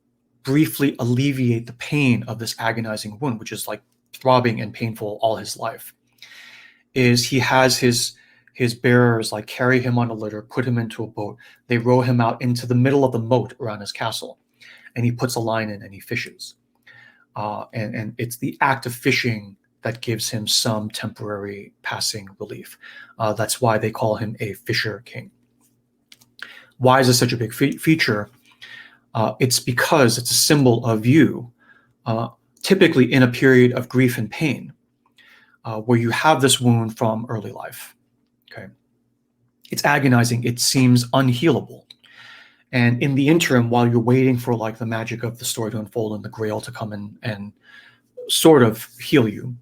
briefly alleviate the pain of this agonizing wound, which is like throbbing and painful all his life, is he has his bearers like carry him on a litter, put him into a boat. They row him out into the middle of the moat around his castle, and he puts a line in and he fishes. And it's the act of fishing that gives him some temporary passing relief. That's why they call him a Fisher King. Why is this such a big feature? It's because it's a symbol of you, typically in a period of grief and pain, where you have this wound from early life. Okay, it's agonizing. It seems unhealable. And in the interim, while you're waiting for like the magic of the story to unfold and the grail to come in and sort of heal you,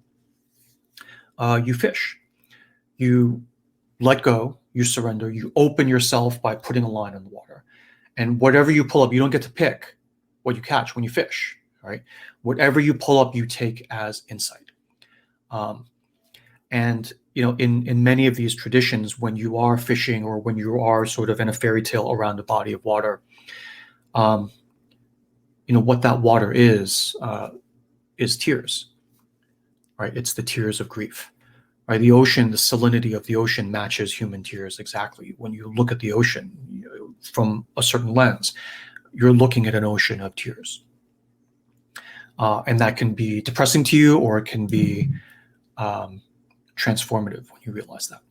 you fish. You let go, you surrender, you open yourself by putting a line in the water. And whatever you pull up, you don't get to pick what you catch when you fish, right? Whatever you pull up, you take as insight. And you know, in many of these traditions, when you are fishing or when you are sort of in a fairy tale around a body of water, you know, what that water is tears, right? It's the tears of grief, right? The ocean, the salinity of the ocean matches human tears exactly. When you look at the ocean, you know, from a certain lens, you're looking at an ocean of tears. And that can be depressing to you, or it can be transformative when you realize that,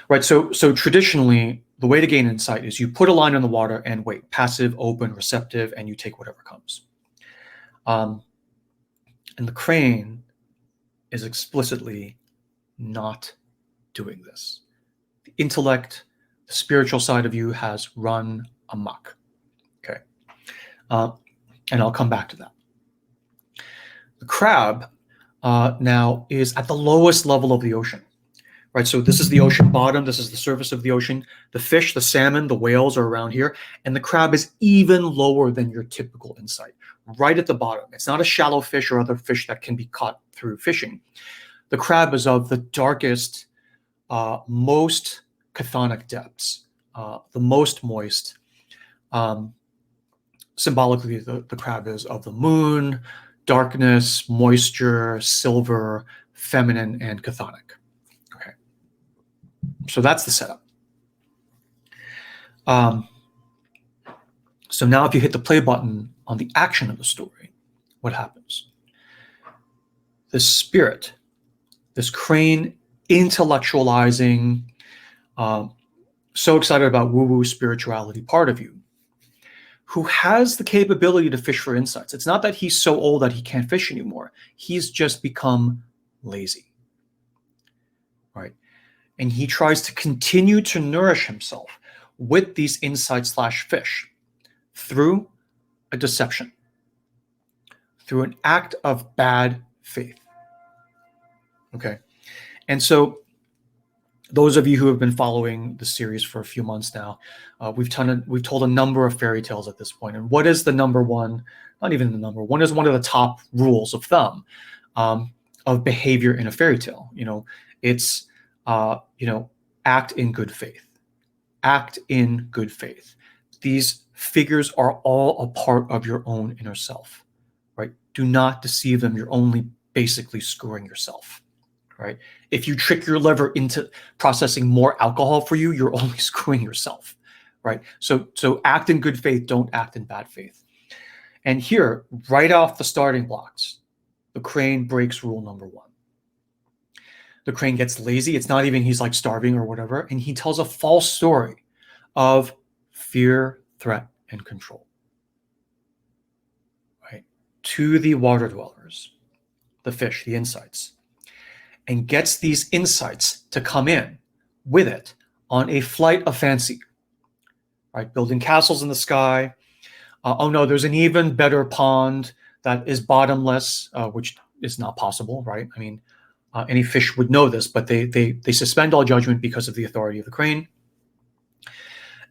right? So traditionally, the way to gain insight is you put a line in the water and wait, passive, open, receptive, and you take whatever comes. And the crane is explicitly not doing this. The intellect, the spiritual side of you has run amok. Okay, and I'll come back to that. The crab now is at the lowest level of the ocean, right? So this is the ocean bottom. This is the surface of the ocean. The fish, the salmon, the whales are around here. And the crab is even lower than your typical insight, right at the bottom. It's not a shallow fish or other fish that can be caught through fishing. The crab is of the darkest, most chthonic depths, the most moist. Symbolically, the crab is of the moon, darkness, moisture, silver, feminine, and chthonic. Okay, so that's the setup. So now if you hit the play button on the action of the story, what happens? This spirit, this crane intellectualizing, so excited about woo-woo spirituality part of you, who has the capability to fish for insights. It's not that he's so old that he can't fish anymore. He's just become lazy, right? And he tries to continue to nourish himself with these insights/fish through a deception, through an act of bad faith. Okay. And so those of you who have been following the series for a few months now, we've told a number of fairy tales at this point. And what is the number one, not even the number one, is one of the top rules of thumb of behavior in a fairy tale. You know, it's, act in good faith. Act in good faith. These figures are all a part of your own inner self, right? Do not deceive them. You're only basically screwing yourself. Right? If you trick your liver into processing more alcohol for you, you're only screwing yourself, right? So act in good faith, don't act in bad faith. And here, right off the starting blocks, the crane breaks rule number one. The crane gets lazy. It's not even he's like starving or whatever. And he tells a false story of fear, threat, and control, right? To the water dwellers, the fish, the insights, and gets these insights to come in with it on a flight of fancy, right? Building castles in the sky, Oh no, there's an even better pond that is bottomless, which is not possible, right? I mean, any fish would know this, but they suspend all judgment because of the authority of the crane.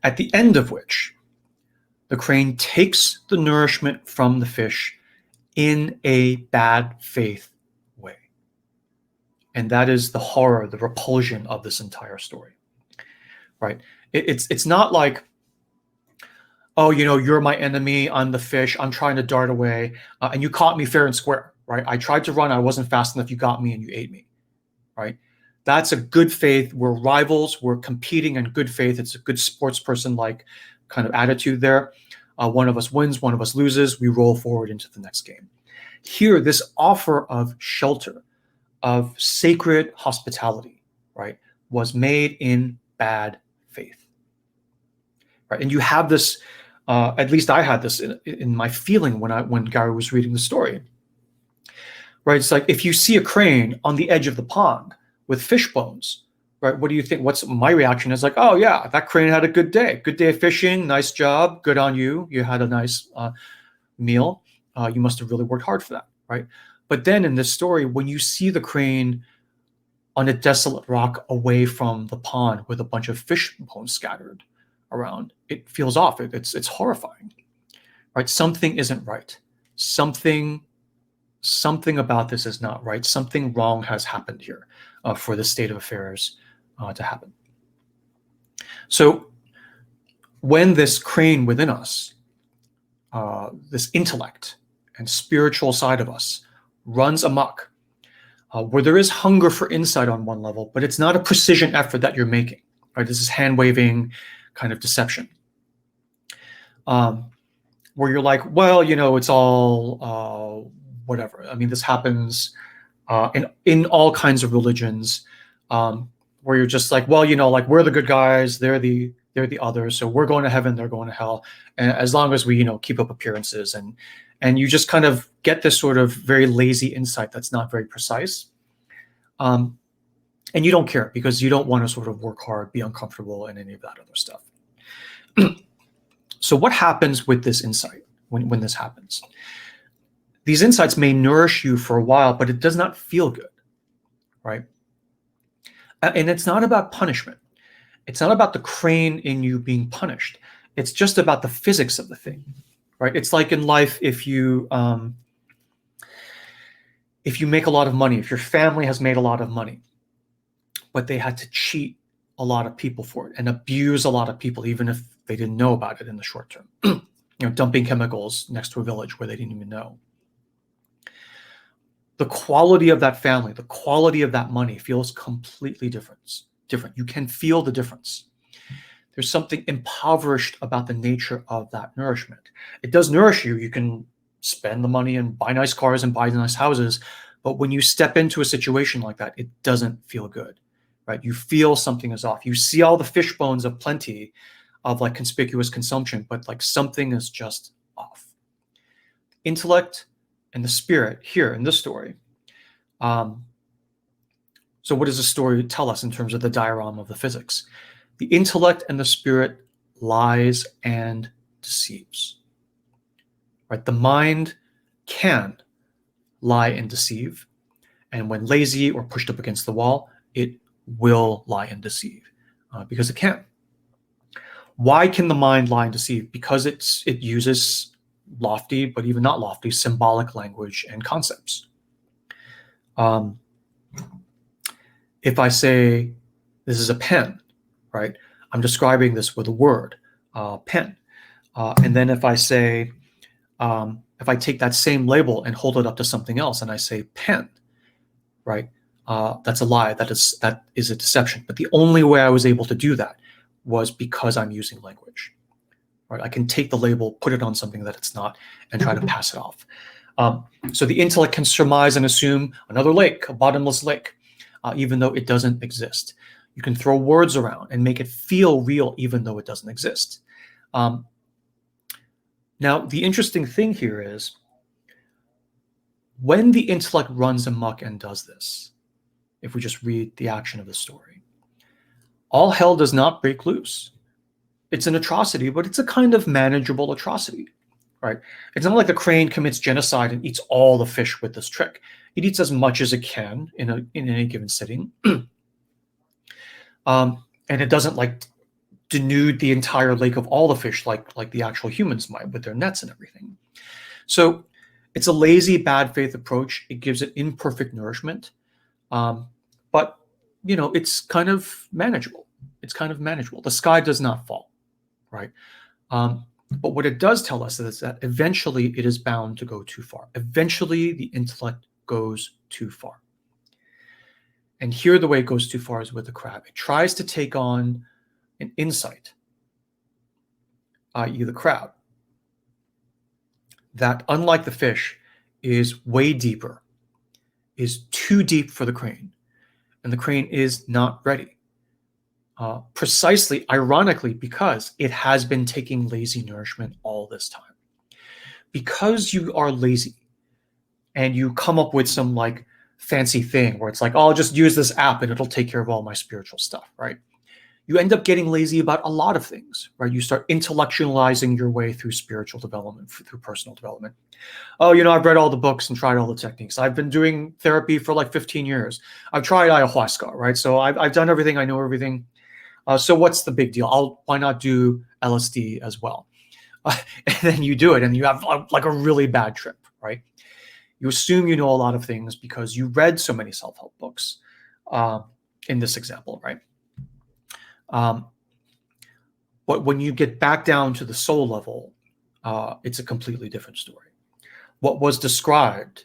At the end of which, the crane takes the nourishment from the fish in a bad faith way. And that is the horror, the repulsion of this entire story, right? It's not like, oh, you're my enemy, I'm the fish, I'm trying to dart away, and you caught me fair and square, right? I tried to run, I wasn't fast enough, you got me and you ate me, right? That's a good faith. We're rivals, we're competing in good faith. It's a good sports person-like kind of attitude there. One of us wins, one of us loses, we roll forward into the next game. Here, this offer of shelter, of sacred hospitality, right, was made in bad faith, right? And you have this, at least I had this in my feeling when Gary was reading the story, right? It's like, if you see a crane on the edge of the pond with fish bones, right, what do you think? What's my reaction is like, oh yeah, that crane had a good day of fishing, nice job, good on you, you had a nice meal, you must have really worked hard for that, right? But then in this story, when you see the crane on a desolate rock away from the pond with a bunch of fish bones scattered around, it feels off. It's horrifying, right? Something isn't right. Something about this is not right. Something wrong has happened here for this state of affairs to happen. So when this crane within us, this intellect and spiritual side of us, runs amok, where there is hunger for insight on one level, but it's not a precision effort that you're making, right? This is hand-waving kind of deception, where you're like, well, it's all whatever. I mean, this happens in all kinds of religions, where you're just like, well, like, we're the good guys, they're the others, so we're going to heaven, they're going to hell, and as long as we keep up appearances, and you just kind of get this sort of very lazy insight that's not very precise, and you don't care because you don't want to sort of work hard, be uncomfortable, and any of that other stuff. So what happens with this insight when this happens? These insights may nourish you for a while, but it does not feel good, right? And it's not about punishment. It's not about the crane in you being punished. It's just about the physics of the thing, right? It's like in life, if you make a lot of money, if your family has made a lot of money, but they had to cheat a lot of people for it and abuse a lot of people, even if they didn't know about it in the short term, dumping chemicals next to a village where they didn't even know. The quality of that family, the quality of that money feels completely different. You can feel the difference. There's something impoverished about the nature of that nourishment. It does nourish you. You can spend the money and buy nice cars and buy nice houses. But when you step into a situation like that, it doesn't feel good, right? You feel something is off. You see all the fish bones of plenty of like conspicuous consumption, but like something is just off. Intellect and the spirit here in this story. So what does the story tell us in terms of the diorama of the physics? The intellect and the spirit lies and deceives, right? The mind can lie and deceive, and when lazy or pushed up against the wall, it will lie and deceive because it can. Why can the mind lie and deceive? Because it uses lofty, but even not lofty, symbolic language and concepts. If I say this is a pen, right? I'm describing this with a word, pen. And then if I say, if I take that same label and hold it up to something else and I say pen, right? That's a lie. That is a deception. But the only way I was able to do that was because I'm using language, right? I can take the label, put it on something that it's not, and try to pass it off. So the intellect can surmise and assume another lake, a bottomless lake, even though it doesn't exist. You can throw words around and make it feel real, even though it doesn't exist. Now, the interesting thing here is when the intellect runs amok and does this, if we just read the action of the story, all hell does not break loose. It's an atrocity, but it's a kind of manageable atrocity, right? It's not like the crane commits genocide and eats all the fish with this trick. It eats as much as it can in any given sitting. And it doesn't like denude the entire lake of all the fish like the actual humans might with their nets and everything. So it's a lazy, bad faith approach. It gives it imperfect nourishment. But, it's kind of manageable. It's kind of manageable. The sky does not fall, right? But what it does tell us is that eventually it is bound to go too far. Eventually the intellect goes too far. And here the way it goes too far is with the crab. It tries to take on an insight, i.e. the crab, that unlike the fish is way deeper, is too deep for the crane, and the crane is not ready. Precisely, ironically, because it has been taking lazy nourishment all this time. Because you are lazy and you come up with some like fancy thing where it's like, oh, I'll just use this app and it'll take care of all my spiritual stuff, right? You end up getting lazy about a lot of things, right? You start intellectualizing your way through spiritual development, through personal development. Oh, I've read all the books and tried all the techniques. I've been doing therapy for like 15 years. I've tried ayahuasca, right? So I've done everything. I know everything. So what's the big deal? Why not do LSD as well? And then you do it and you have like a really bad trip, right? You assume you know a lot of things because you read so many self-help books in this example, right? But when you get back down to the soul level, it's a completely different story. What was described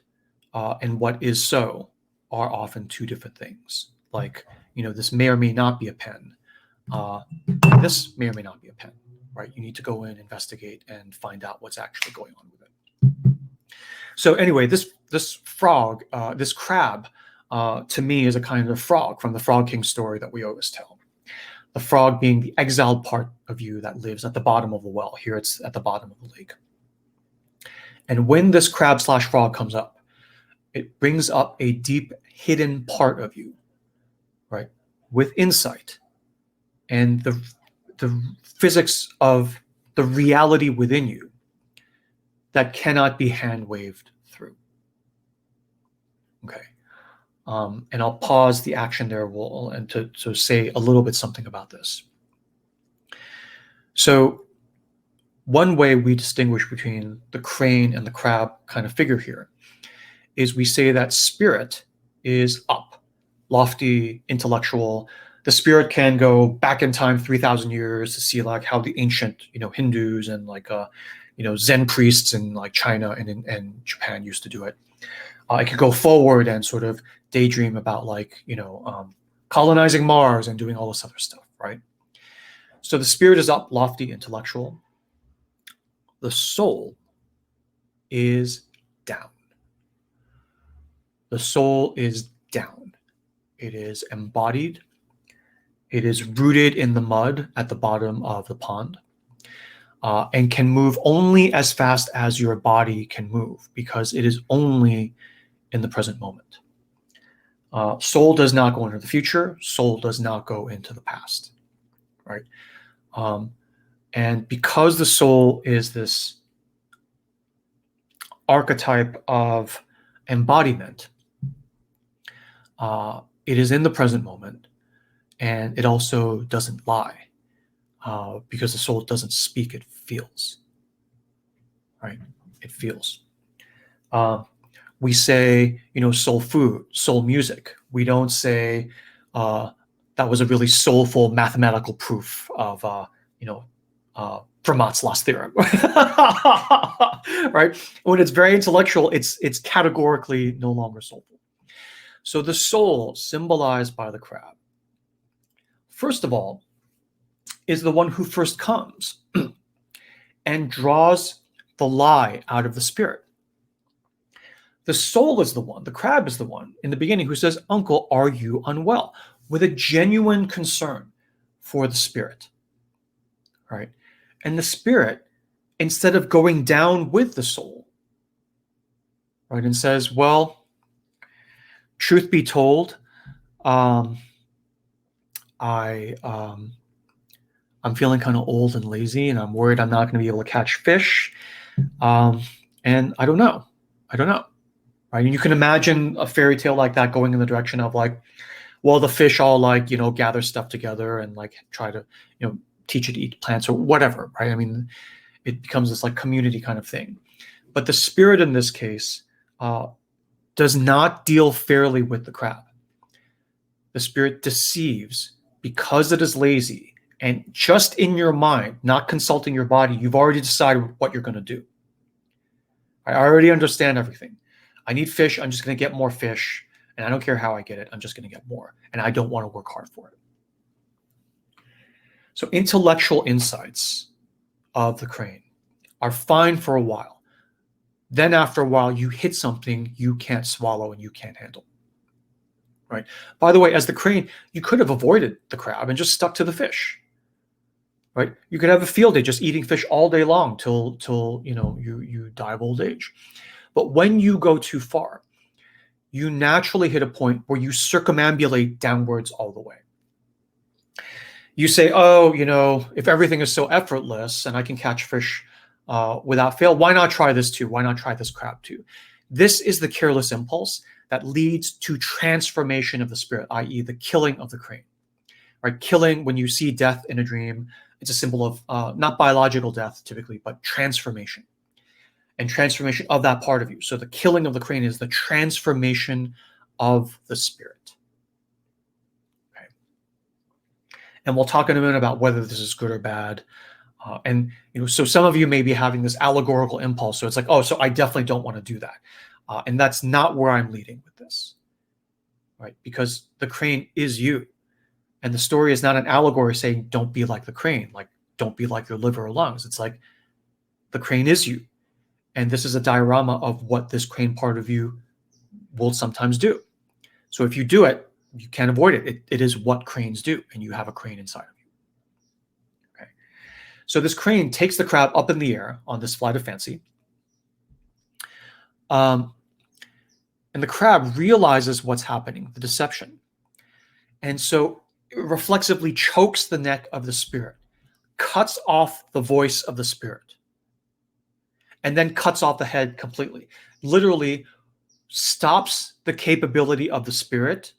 and what is so are often two different things. Like, this may or may not be a pen. This may or may not be a pen, right? You need to go in, investigate, and find out what's actually going on with it. So anyway, this frog, this crab, to me is a kind of frog from the Frog King story that we always tell. The frog being the exiled part of you that lives at the bottom of the well. Here it's at the bottom of the lake. And when this crab/frog comes up, it brings up a deep hidden part of you, right? With insight and the physics of the reality within you that cannot be hand-waved through. Okay. And I'll pause the action there and to say a little bit something about this. So one way we distinguish between the crane and the crab kind of figure here is we say that spirit is up, lofty, intellectual. The spirit can go back in time 3,000 years to see like how the ancient, Hindus and like, Zen priests in like China and Japan used to do it. It could go forward and sort of daydream about like, colonizing Mars and doing all this other stuff, right? So the spirit is up, lofty, intellectual. The soul is down. The soul is down. It is embodied. It is rooted in the mud at the bottom of the pond and can move only as fast as your body can move because it is only in the present moment. Soul does not go into the future. Soul does not go into the past, right? And because the soul is this archetype of embodiment, it is in the present moment, and it also doesn't lie because the soul doesn't speak, it feels, right? It feels. We say, soul food, soul music. We don't say that was a really soulful mathematical proof of, Fermat's last theorem, right? When it's very intellectual, it's categorically no longer soulful. So the soul, symbolized by the crab, first of all, is the one who first comes and draws the lie out of the spirit. The soul is the one, the crab is the one in the beginning who says, "Uncle, are you unwell?" with a genuine concern for the spirit, right? And the spirit, instead of going down with the soul, right, and says, well, truth be told, I'm feeling kind of old and lazy, and I'm worried I'm not going to be able to catch fish. And I don't know. Right? And you can imagine a fairy tale like that going in the direction of like, well, the fish all like, gather stuff together and like try to, teach it to eat plants or whatever, right? I mean, it becomes this like community kind of thing. But the spirit in this case does not deal fairly with the crab. The spirit deceives because it is lazy. And just in your mind, not consulting your body, you've already decided what you're going to do. I already understand everything. I need fish. I'm just going to get more fish. And I don't care how I get it. I'm just going to get more. And I don't want to work hard for it. So intellectual insights of the crane are fine for a while. Then after a while, you hit something you can't swallow and you can't handle. Right? By the way, as the crane, you could have avoided the crab and just stuck to the fish. Right? You could have a field day just eating fish all day long till you die of old age. But when you go too far, you naturally hit a point where you circumambulate downwards all the way. You say, oh, if everything is so effortless and I can catch fish without fail, why not try this too? Why not try this crab too? This is the careless impulse that leads to transformation of the spirit, i.e. the killing of the crane. Right? Killing, when you see death in a dream, it's a symbol of not biological death typically, but transformation. And transformation of that part of you. So the killing of the crane is the transformation of the spirit. Okay. And we'll talk in a minute about whether this is good or bad. So some of you may be having this allegorical impulse. So it's like, oh, so I definitely don't want to do that. And that's not where I'm leading with this. Right? Because the crane is you. And the story is not an allegory saying, don't be like the crane. Like, don't be like your liver or lungs. It's like, the crane is you. And this is a diorama of what this crane part of you will sometimes do. So if you do it, you can't avoid it. It is what cranes do, and you have a crane inside of you. Okay. So this crane takes the crab up in the air on this flight of fancy. And the crab realizes what's happening, the deception. And so it reflexively chokes the neck of the spirit, cuts off the voice of the spirit, and then cuts off the head completely. Literally stops the capability of the spirit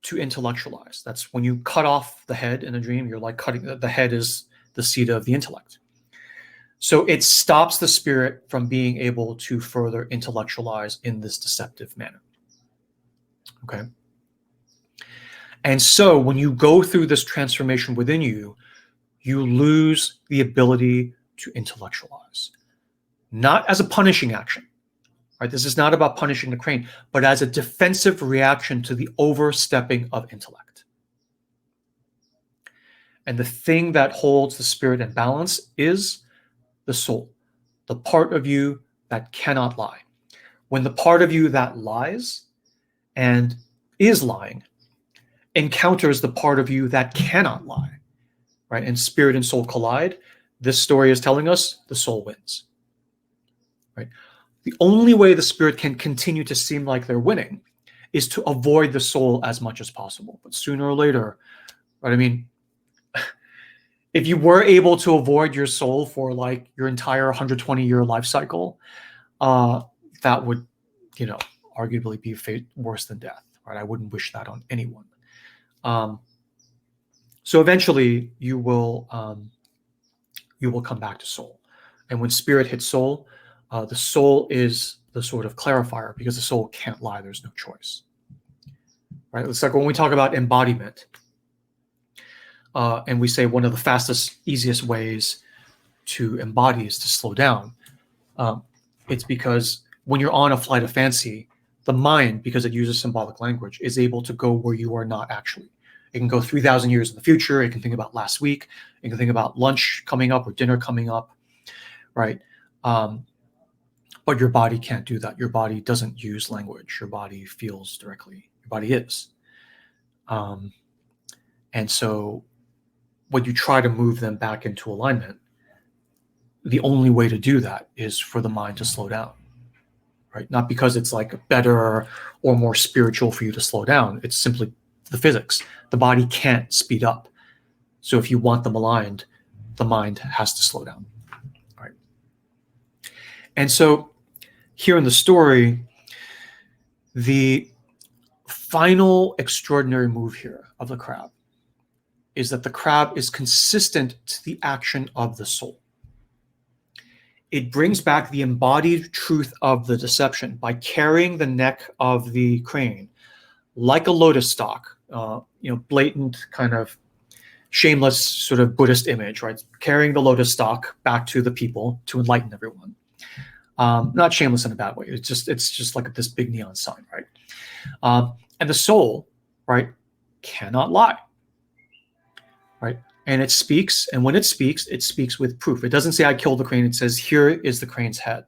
to intellectualize. That's when you cut off the head in a dream, you're like cutting, the head is the seat of the intellect. So it stops the spirit from being able to further intellectualize in this deceptive manner. Okay. And so when you go through this transformation within you, you lose the ability to intellectualize. Not as a punishing action, right? This is not about punishing the crane, but as a defensive reaction to the overstepping of intellect. And the thing that holds the spirit in balance is the soul, the part of you that cannot lie. When the part of you that lies and is lying encounters the part of you that cannot lie, right? And spirit and soul collide. This story is telling us the soul wins. Right? The only way the spirit can continue to seem like they're winning is to avoid the soul as much as possible. But sooner or later, right? I mean, if you were able to avoid your soul for like your entire 120-year life cycle, that would, arguably be fate worse than death, right? I wouldn't wish that on anyone. So eventually you will come back to soul. And when spirit hits soul, the soul is the sort of clarifier because the soul can't lie. There's no choice, right? It's like when we talk about embodiment and we say one of the fastest, easiest ways to embody is to slow down. It's because when you're on a flight of fancy, the mind, because it uses symbolic language, is able to go where you are not actually. It can go 3,000 years in the future. It can think about last week. It can think about lunch coming up or dinner coming up, right? But your body can't do that. Your body doesn't use language. Your body feels directly. Your body is. And so when you try to move them back into alignment, the only way to do that is for the mind to slow down, right? Not because it's like better or more spiritual for you to slow down. It's simply the physics. The body can't speed up. So if you want them aligned, the mind has to slow down. And so here in the story, the final extraordinary move here of the crab is that the crab is consistent to the action of the soul. It brings back the embodied truth of the deception by carrying the neck of the crane like a lotus stalk, blatant kind of shameless sort of Buddhist image, right? Carrying the lotus stalk back to the people to enlighten everyone. Not shameless in a bad way. It's just like this big neon sign, right? And the soul, right, cannot lie, right? And it speaks, and when it speaks with proof. It doesn't say, I killed the crane. It says, here is the crane's head,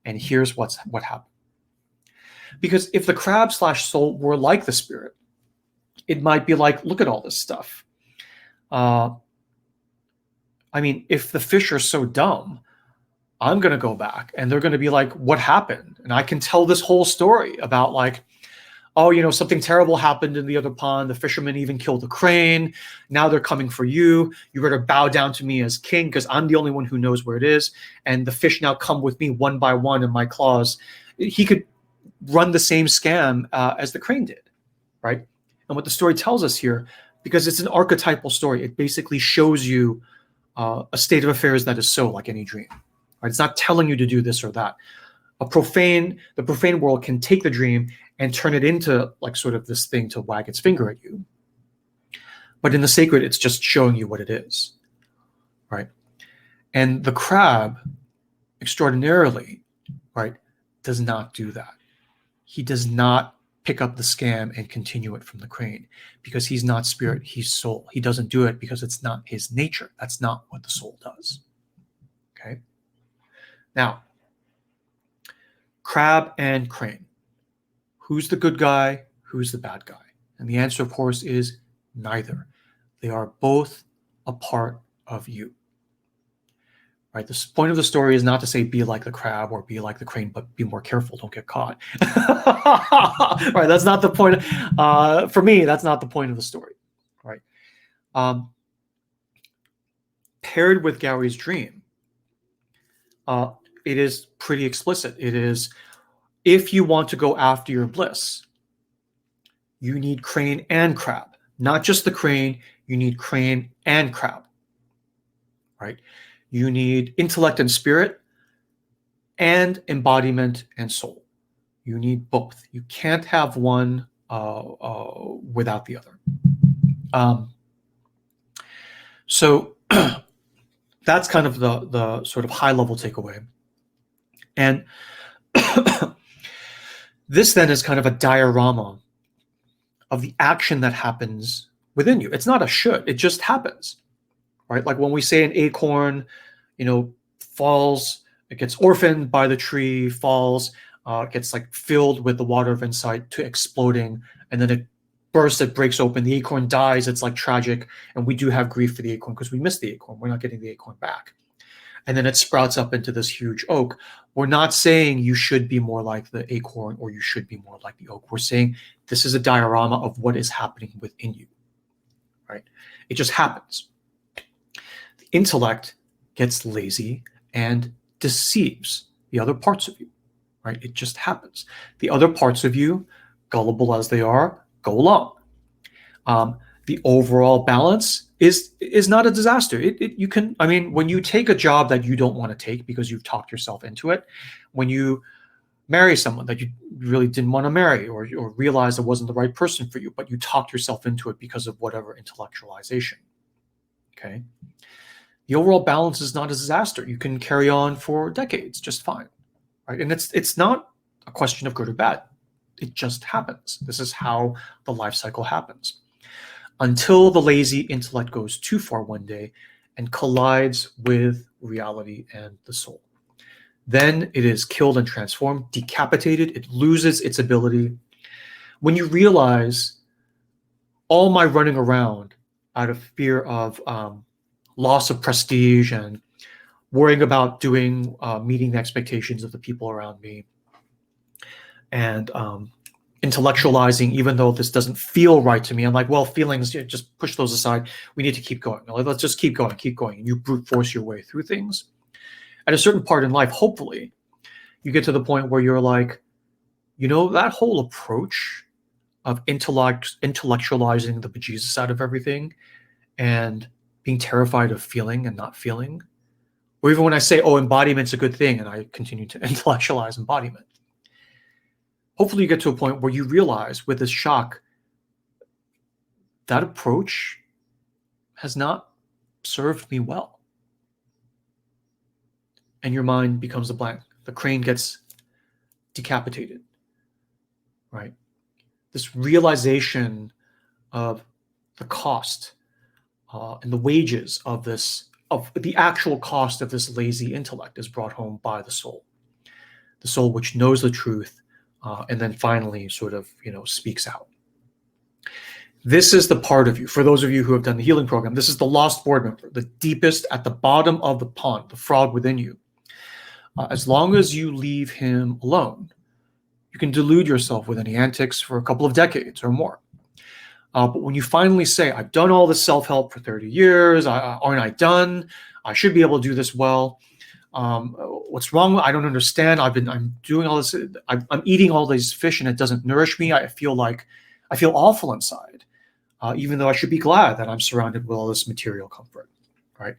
and here's what happened. Because if the crab / soul were like the spirit, it might be like, look at all this stuff. I mean, if the fish are so dumb, I'm going to go back, and they're going to be like, what happened? And I can tell this whole story about like, oh, something terrible happened in the other pond. The fishermen even killed the crane. Now they're coming for you. You better bow down to me as king because I'm the only one who knows where it is. And the fish now come with me one by one in my claws. He could run the same scam as the crane did, right? And what the story tells us here, because it's an archetypal story, it basically shows you a state of affairs that is so like any dream. Right? It's not telling you to do this or that. The profane world can take the dream and turn it into like sort of this thing to wag its finger at you. But in the sacred, it's just showing you what it is, right? And the crab, extraordinarily, right, does not do that. He does not pick up the scam and continue it from the crane because he's not spirit, he's soul. He doesn't do it because it's not his nature. That's not what the soul does, okay? Now, crab and crane. Who's the good guy? Who's the bad guy? And the answer, of course, is neither. They are both a part of you. Right? The point of the story is not to say be like the crab or be like the crane, but be more careful, don't get caught. Right? That's not the point. For me, that's not the point of the story. Right? Paired with Gary's dream, it is pretty explicit. It is, if you want to go after your bliss, you need crane and crab. Not just the crane, you need crane and crab. Right? You need intellect and spirit and embodiment and soul. You need both. You can't have one without the other. So that's kind of the sort of high level takeaway. And this then is kind of a diorama of the action that happens within you. It's not a should, it just happens, right? Like when we say an acorn, falls, it gets orphaned by the tree, falls, gets like filled with the water of insight to exploding, and then it bursts, it breaks open, the acorn dies, it's like tragic, and we do have grief for the acorn because we miss the acorn, we're not getting the acorn back. And then it sprouts up into this huge oak. We're not saying you should be more like the acorn or you should be more like the oak. We're saying this is a diorama of what is happening within you, right? It just happens. The intellect gets lazy and deceives the other parts of you, right? It just happens. The other parts of you, gullible as they are, go along. The overall balance is not a disaster. You can, when you take a job that you don't want to take because you've talked yourself into it, when you marry someone that you really didn't want to marry or realize it wasn't the right person for you, but you talked yourself into it because of whatever intellectualization, okay? The overall balance is not a disaster. You can carry on for decades just fine, right? And it's not a question of good or bad. It just happens. This is how the life cycle happens. Until the lazy intellect goes too far one day and collides with reality and the soul. Then it is killed and transformed, decapitated, it loses its ability. When you realize all my running around out of fear of loss of prestige and worrying about meeting the expectations of the people around me, and intellectualizing, even though this doesn't feel right to me. I'm like, well, feelings, just push those aside. We need to keep going. Let's just keep going. And you brute force your way through things. At a certain part in life, hopefully, you get to the point where you're like, that whole approach of intellectualizing the bejesus out of everything and being terrified of feeling and not feeling, or even when I say, embodiment's a good thing, and I continue to intellectualize embodiment, hopefully you get to a point where you realize with this shock, that approach has not served me well. And your mind becomes a blank. The crane gets decapitated, right? This realization of the cost and the wages of the actual cost of this lazy intellect is brought home by the soul which knows the truth and then finally sort of, speaks out. This is the part of you, for those of you who have done the healing program, this is the lost board member, the deepest at the bottom of the pond, the frog within you. As long as you leave him alone, you can delude yourself with any antics for a couple of decades or more. But when you finally say, I've done all this self-help for 30 years, aren't I done? I should be able to do this well. What's wrong? I don't understand. I'm doing all this. I'm eating all these fish and it doesn't nourish me. I feel awful inside, even though I should be glad that I'm surrounded with all this material comfort, right?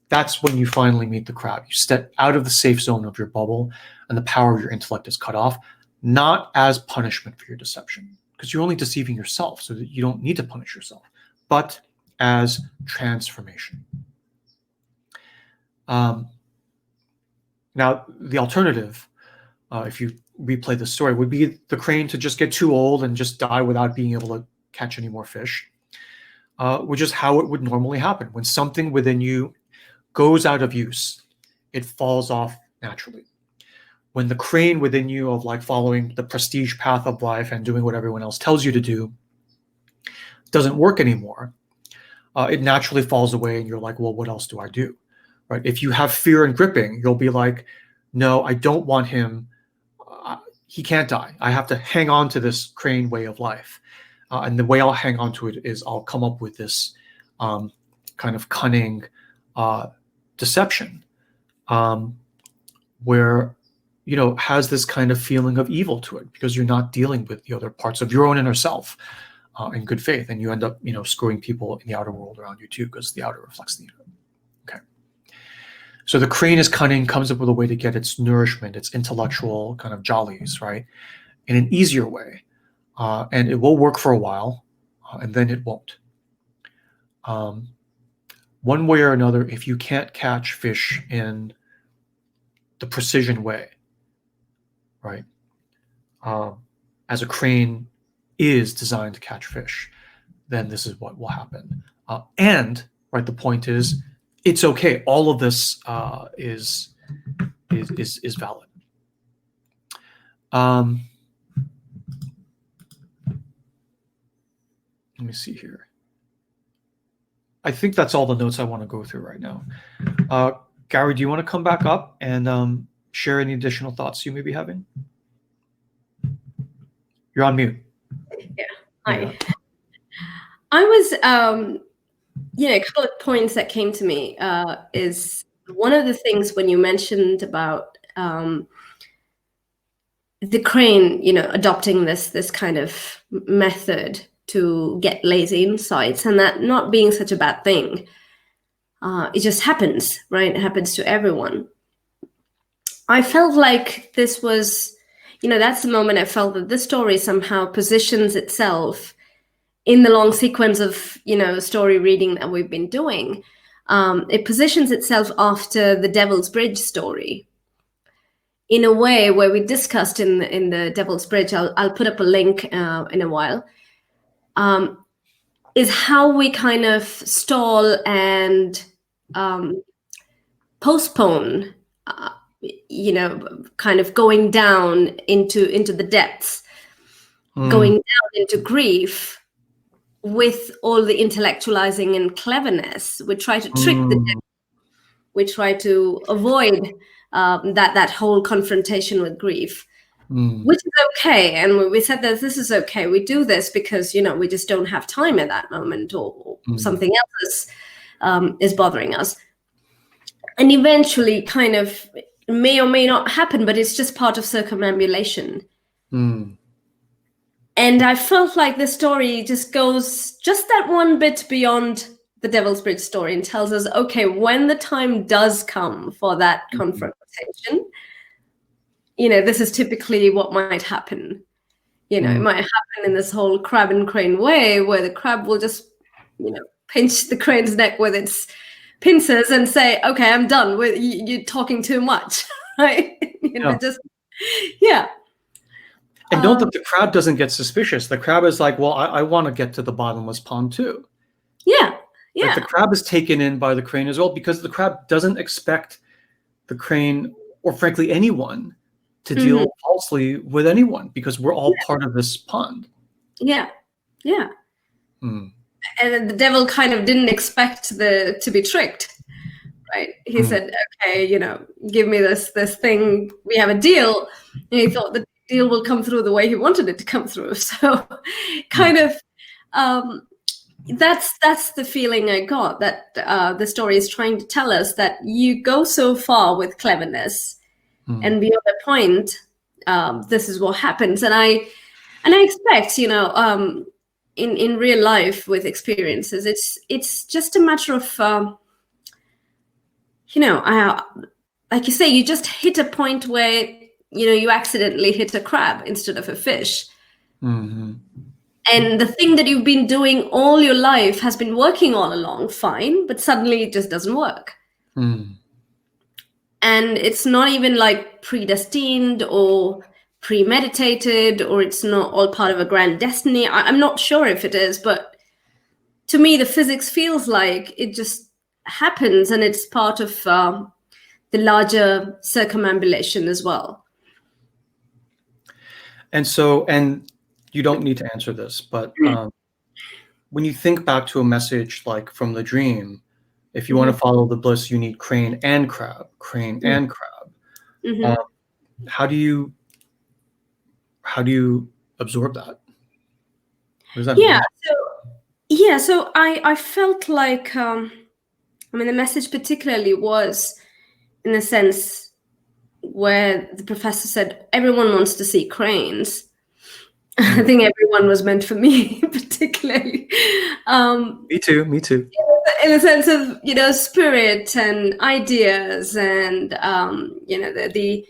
That's when you finally meet the crab. You step out of the safe zone of your bubble and the power of your intellect is cut off, not as punishment for your deception, because you're only deceiving yourself, so that you don't need to punish yourself, but as transformation. Now, the alternative, if you replay the story, would be the crane to just get too old and just die without being able to catch any more fish, which is how it would normally happen. When something within you goes out of use, it falls off naturally. When the crane within you of like following the prestige path of life and doing what everyone else tells you to do doesn't work anymore, it naturally falls away and you're like, well, what else do I do? Right? If you have fear and gripping, you'll be like, no, I don't want him. He can't die. I have to hang on to this crane way of life. And the way I'll hang on to it is I'll come up with this kind of cunning deception where, has this kind of feeling of evil to it because you're not dealing with the other parts of your own inner self in good faith. And you end up, screwing people in the outer world around you too, because the outer reflects the inner. Okay. So the crane is cunning, comes up with a way to get its nourishment, its intellectual kind of jollies, right, in an easier way. And it will work for a while, and then it won't. One way or another, if you can't catch fish in the precision way, right, as a crane is designed to catch fish, then this is what will happen. And, right, the point is, it's okay. All of this is valid. Let me see here. I think that's all the notes I want to go through right now. Gary, do you want to come back up and share any additional thoughts you may be having? You're on mute. Yeah. Hi. I was, a couple of points that came to me is one of the things when you mentioned about the crane, adopting this kind of method to get lazy insights, and that not being such a bad thing. It just happens, right? It happens to everyone. I felt like this was, that's the moment I felt that this story somehow positions itself in the long sequence of, story reading that we've been doing. It positions itself after the Devil's Bridge story in a way where we discussed in the Devil's Bridge, I'll put up a link in a while, is how we kind of stall and postpone, kind of going down into the depths, going down into grief with all the intellectualizing and cleverness. We try to trick the depth. We try to avoid that whole confrontation with grief. Which is okay, and we said that this is okay. We do this because we just don't have time at that moment, or something else is bothering us. And eventually, kind of may or may not happen, but it's just part of circumambulation. Mm. And I felt like the story just goes just that one bit beyond the Devil's Bridge story and tells us, okay, when the time does come for that confrontation, this is typically what might happen. It might happen in this whole crab and crane way, where the crab will just, pinch the crane's neck with its pincers and say, okay, I'm done with you talking too much, right? And note that the crab doesn't get suspicious. The crab is like, well, I want to get to the bottomless pond too. Yeah. Like the crab is taken in by the crane as well, because the crab doesn't expect the crane, or frankly anyone, to deal falsely with anyone, because we're all part of this pond. Yeah. And the devil kind of didn't expect to be tricked, right? He said, okay, give me this thing. We have a deal. And he thought the deal will come through the way he wanted it to come through. So kind of that's the feeling I got, that the story is trying to tell us that you go so far with cleverness, and beyond a point, this is what happens. And I expect, in real life with experiences, it's just a matter of, like you say, you just hit a point where, you accidentally hit a crab instead of a fish. And the thing that you've been doing all your life has been working all along fine, but suddenly it just doesn't work. And it's not even like predestined or premeditated, or it's not all part of a grand destiny. I'm not sure if it is, but to me, the physics feels like it just happens, and it's part of the larger circumambulation as well. And so, and you don't need to answer this, but when you think back to a message like from the dream, if you want to follow the bliss, you need crane and crab, and crab. How do you absorb that? What does that mean? So I felt like, the message particularly was in a sense where the professor said, everyone wants to see cranes. I think everyone was meant for me, particularly. Me too. In a sense of, spirit and ideas and, the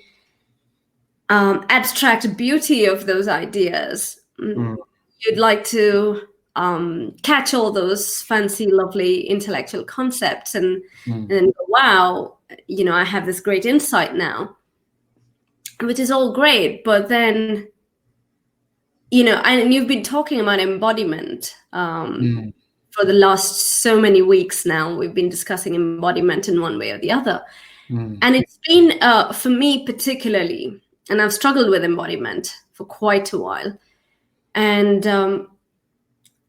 abstract beauty of those ideas. You'd like to catch all those fancy, lovely intellectual concepts and go, wow, I have this great insight now, which is all great. But then, and you've been talking about embodiment for the last so many weeks now. We've been discussing embodiment in one way or the other. And it's been, for me particularly, and I've struggled with embodiment for quite a while. And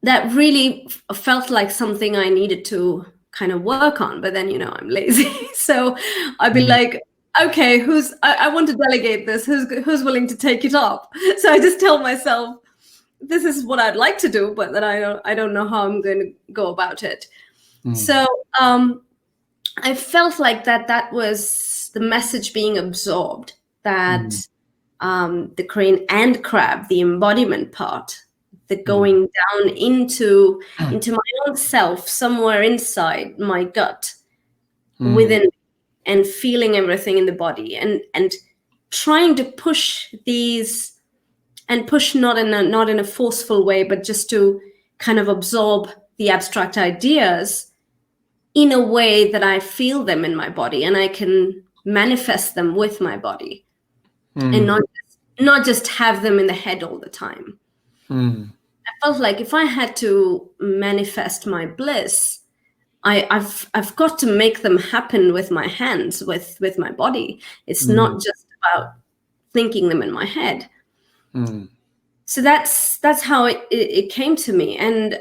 that really felt like something I needed to kind of work on. But then, I'm lazy. So I'd be like, okay, I want to delegate this. Who's willing to take it up? So I just tell myself, this is what I'd like to do, but then I don't know how I'm going to go about it. So I felt like that was the message being absorbed, that the crane and crab, the embodiment part, the going down into my own self, somewhere inside my gut, within, and feeling everything in the body, and trying to push these, and push not in a forceful way, but just to kind of absorb the abstract ideas in a way that I feel them in my body and I can manifest them with my body, and not just have them in the head all the time. I felt like if I had to manifest my bliss, I've got to make them happen with my hands, with my body. It's not just about thinking them in my head. So that's how it came to me, and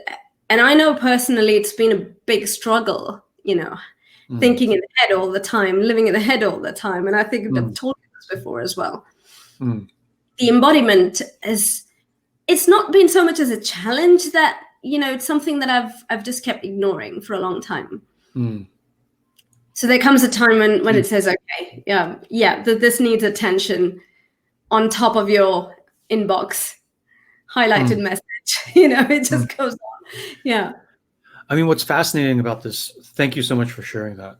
I know personally it's been a big struggle, thinking in the head all the time, living in the head all the time, and I think I've told you this before as well. The embodiment it's not been so much as a challenge that, it's something that I've just kept ignoring for a long time. So there comes a time when it says, okay, this needs attention on top of your inbox, highlighted message. It just goes on. Yeah. I mean, what's fascinating about this, thank you so much for sharing that.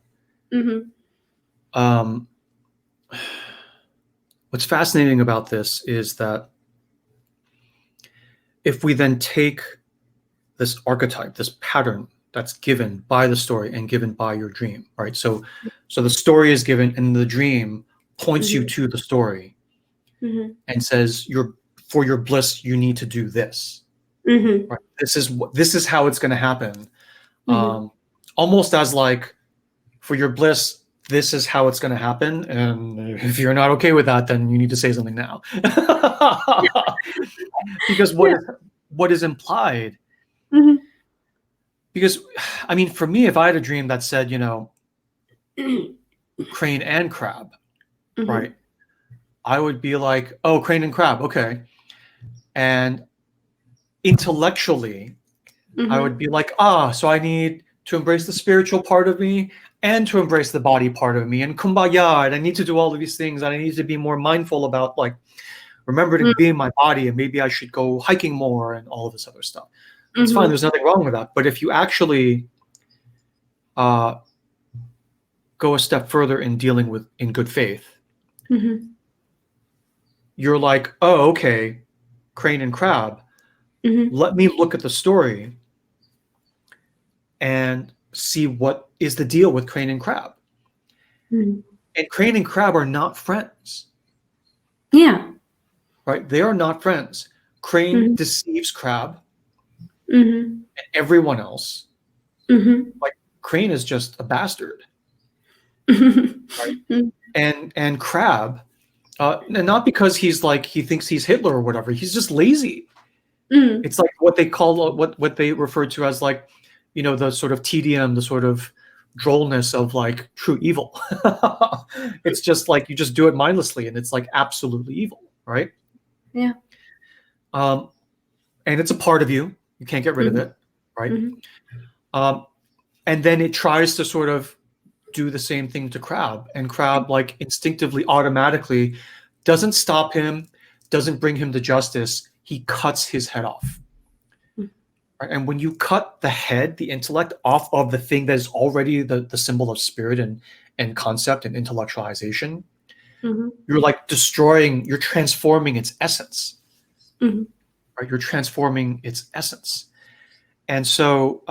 What's fascinating about this is that if we then take this archetype, this pattern that's given by the story and given by your dream, right? So the story is given and the dream points you to the story and says, for your bliss, you need to do this. Right? This is how it's going to happen. Almost as like, for your bliss, this is how it's going to happen. And if you're not okay with that, then you need to say something now. Because what is implied, because, I mean, for me, if I had a dream that said, crane and crab, right? I would be like, oh, crane and crab, okay. And intellectually, I would be like, so I need to embrace the spiritual part of me and to embrace the body part of me and kumbaya, and I need to do all of these things, and I need to be more mindful about, like, remember to be in my body, and maybe I should go hiking more and all of this other stuff. It's fine. There's nothing wrong with that. But if you actually go a step further in dealing with in good faith, you're like, oh, okay, crane and crab. Let me look at the story and see what is the deal with crane and crab. And crane and crab are not friends. Yeah. Right? They are not friends. Crane deceives crab and everyone else. Like, crane is just a bastard. Right? And crab, and not because he's like, he thinks he's Hitler or whatever. He's just lazy. It's like what they call, what they refer to as, like, the sort of tedium, the sort of drollness of, like, true evil. It's just like, you just do it mindlessly, and it's like absolutely evil, right? Yeah. And it's a part of you. You can't get rid of it, right? And then it tries to sort of do the same thing to crab, and crab, like, instinctively, automatically doesn't stop him, doesn't bring him to justice. He cuts his head off. Right? And when you cut the head, the intellect, off of the thing that is already the symbol of spirit and concept and intellectualization, you're like you're transforming its essence. Right? You're transforming its essence. And so,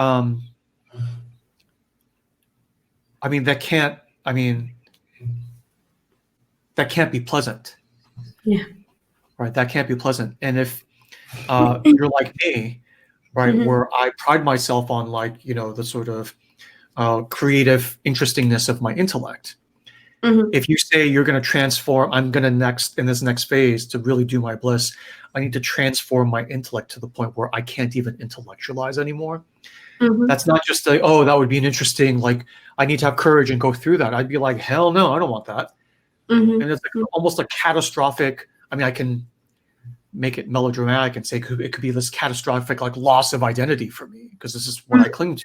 that can't be pleasant. Yeah. Right? That can't be pleasant. And if you're like me, right, where I pride myself on, like, the sort of creative interestingness of my intellect. If you say you're going to transform, I'm going to in this next phase to really do my bliss, I need to transform my intellect to the point where I can't even intellectualize anymore. That's not just like, oh, that would be an interesting, like, I need to have courage and go through that. I'd be like, hell no, I don't want that. And it's like almost a catastrophic, I can make it melodramatic and say it could be this catastrophic, like, loss of identity for me, because this is what I cling to.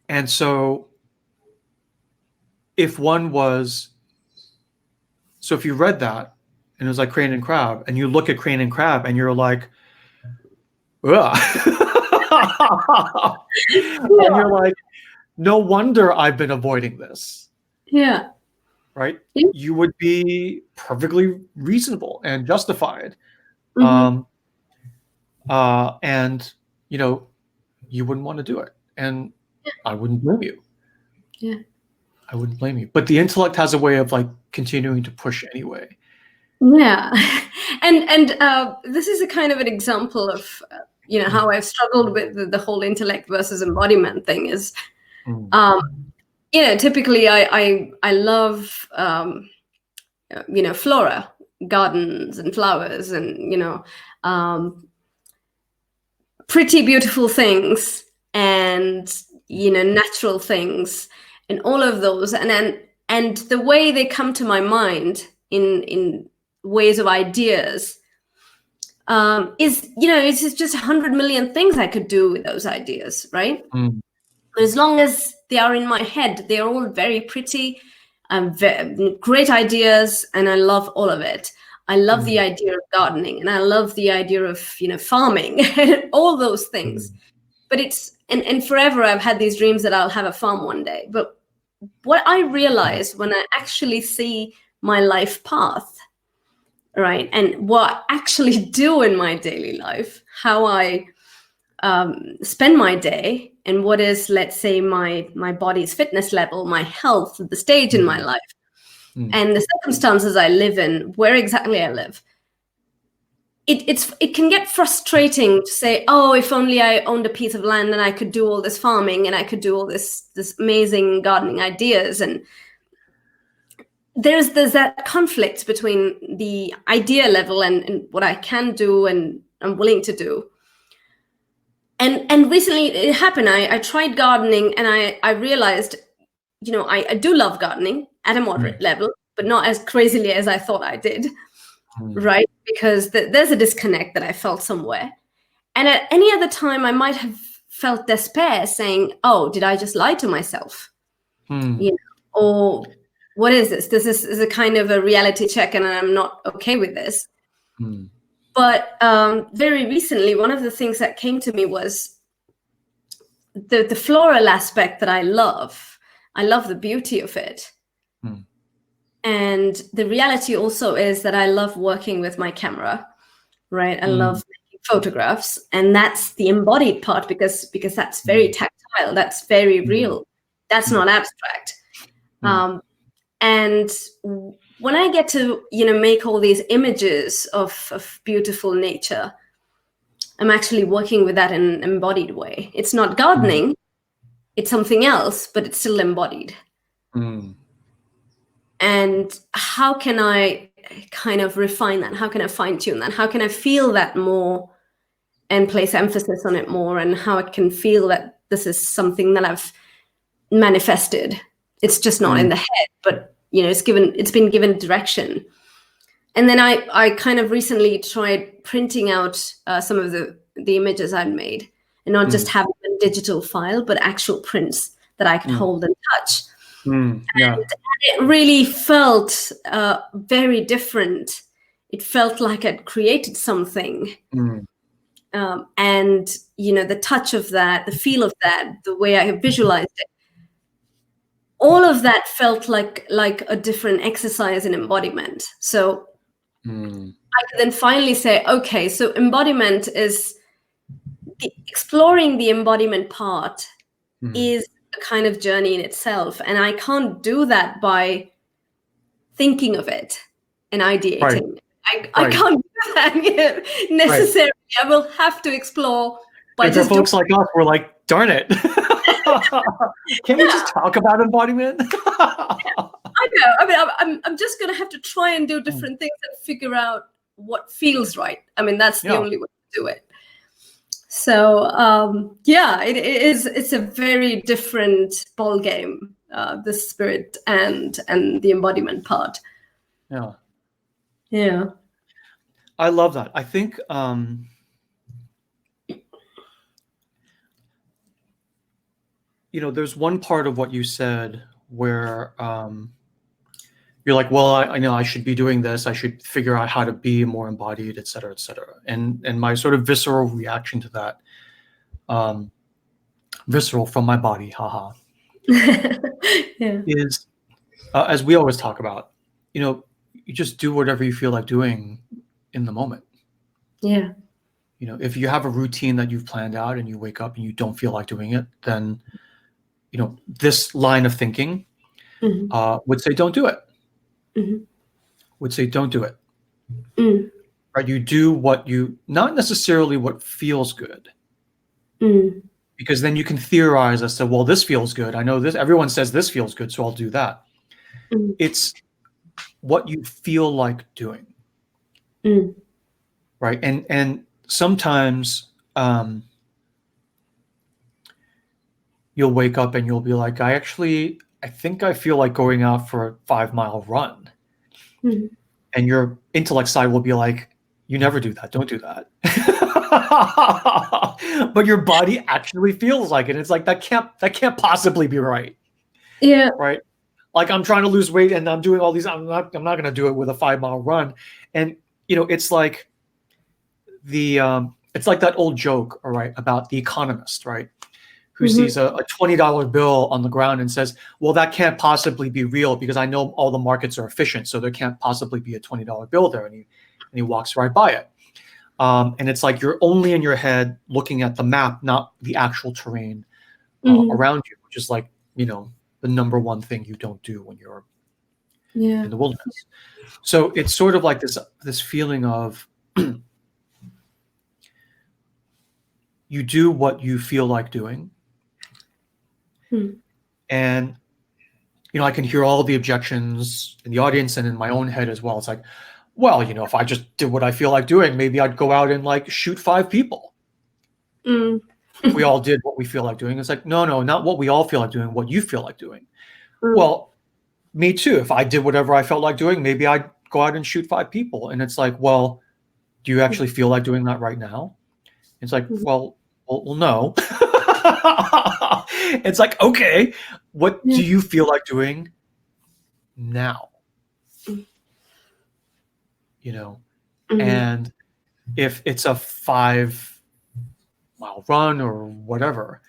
And so if you read that and it was like crane and crab, and you look at crane and crab and you're like, ugh. And you're like, no wonder I've been avoiding this. Yeah. Right? You would be perfectly reasonable and justified. And, you wouldn't want to do it. And I wouldn't blame you. Yeah. I wouldn't blame you. But the intellect has a way of, like, continuing to push anyway. Yeah. And this is a kind of an example of, how I've struggled with the whole intellect versus embodiment thing is, typically I love, flora, gardens and flowers and, pretty beautiful things and, natural things and all of those. And the way they come to my mind in ways of ideas it's just 100 million things I could do with those ideas, right? But as long as they are in my head. They're all very pretty, great ideas, and I love all of it. I love the idea of gardening, and I love the idea of farming, all those things. But it's and forever I've had these dreams that I'll have a farm one day. But what I realize when I actually see my life path, right, and what I actually do in my daily life, how I spend my day, and what is, let's say, my body's fitness level, my health, the stage in my life, and the circumstances I live in, where exactly I live. It can get frustrating to say, oh, if only I owned a piece of land and I could do all this farming and I could do all this amazing gardening ideas. And there's that conflict between the idea level and what I can do and I'm willing to do. And recently it happened. I tried gardening, and I realized, I do love gardening at a moderate level, but not as crazily as I thought I did, right? Because there's a disconnect that I felt somewhere. And at any other time, I might have felt despair, saying, oh, did I just lie to myself? Or what is this? This is a kind of a reality check, and I'm not okay with this. But very recently, one of the things that came to me was the floral aspect that I love. I love the beauty of it. And the reality also is that I love working with my camera, right? I love making photographs, and that's the embodied part because that's very tactile. That's very real. That's not abstract. And when I get to, make all these images of beautiful nature, I'm actually working with that in an embodied way. It's not gardening, it's something else, but it's still embodied. And how can I kind of refine that? How can I fine tune that? How can I feel that more and place emphasis on it more? And how I can feel that this is something that I've manifested. It's just not in the head, but it's been given direction. And then I kind of recently tried printing out some of the images I'd made, and not just having a digital file, but actual prints that I could hold and touch. And it really felt very different. It felt like I'd created something. And, the touch of that, the feel of that, the way I visualized it, all of that felt like a different exercise in embodiment. So I could then finally say, okay, so embodiment is exploring the embodiment part is a kind of journey in itself. And I can't do that by thinking of it and ideating. I can't do that necessarily. I will have to explore by just folks like us, we're like, darn it. Can we just talk about embodiment? I know. I mean, I'm just going to have to try and do different things and figure out what feels right. I mean, that's the only way to do it. So, it's a very different ball game, the spirit and the embodiment part. Yeah. I love that. I think there's one part of what you said where you're like, well, I know I should be doing this. I should figure out how to be more embodied, et cetera, et cetera. And my sort of visceral reaction to that, visceral from my body, haha, is, as we always talk about, you just do whatever you feel like doing in the moment. Yeah. If you have a routine that you've planned out and you wake up and you don't feel like doing it, then this line of thinking would say, don't do it. Would say, don't do it. Right? You do not necessarily what feels good. Because then you can theorize as to, well, this feels good. I know this, everyone says this feels good, so I'll do that. It's what you feel like doing. Right? And sometimes you'll wake up and you'll be like, I think I feel like going out for a 5-mile run. And your intellect side will be like, you never do that. Don't do that. But your body actually feels like it. It's like that can't possibly be right. Yeah. Right? Like I'm trying to lose weight and I'm doing all these. I'm not going to do it with a 5-mile run. And it's like it's like that old joke, all right, about the economist, right, who sees a $20 bill on the ground and says, well, that can't possibly be real because I know all the markets are efficient, so there can't possibly be a $20 bill there. And he walks right by it. And it's like you're only in your head looking at the map, not the actual terrain around you, which is like, the number one thing you don't do when you're in the wilderness. So it's sort of like this feeling of you do what you feel like doing. And, I can hear all the objections in the audience and in my own head as well. It's like, well, if I just did what I feel like doing, maybe I'd go out and like shoot 5 people. If we all did what we feel like doing. It's like, no, not what we all feel like doing, what you feel like doing. Well, me too. If I did whatever I felt like doing, maybe I'd go out and shoot 5 people. And it's like, well, do you actually feel like doing that right now? It's like, well, no. It's like, okay, what do you feel like doing now? And if it's a 5-mile run or whatever,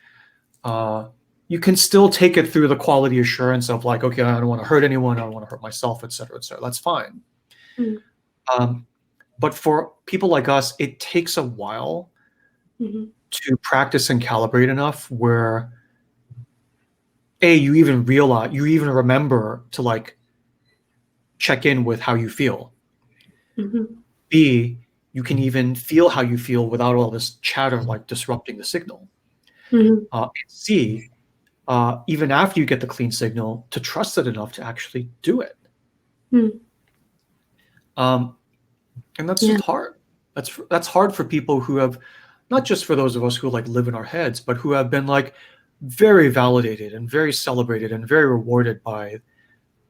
you can still take it through the quality assurance of like, okay, I don't want to hurt anyone, I don't want to hurt myself, et cetera, et cetera. That's fine. But for people like us, it takes a while to practice and calibrate enough where you even remember to like check in with how you feel. B, you can even feel how you feel without all this chatter like disrupting the signal. C, even after you get the clean signal, to trust it enough to actually do it. And that's just hard. That's hard for people who have, not just for those of us who like live in our heads, but who have been like very validated and very celebrated and very rewarded by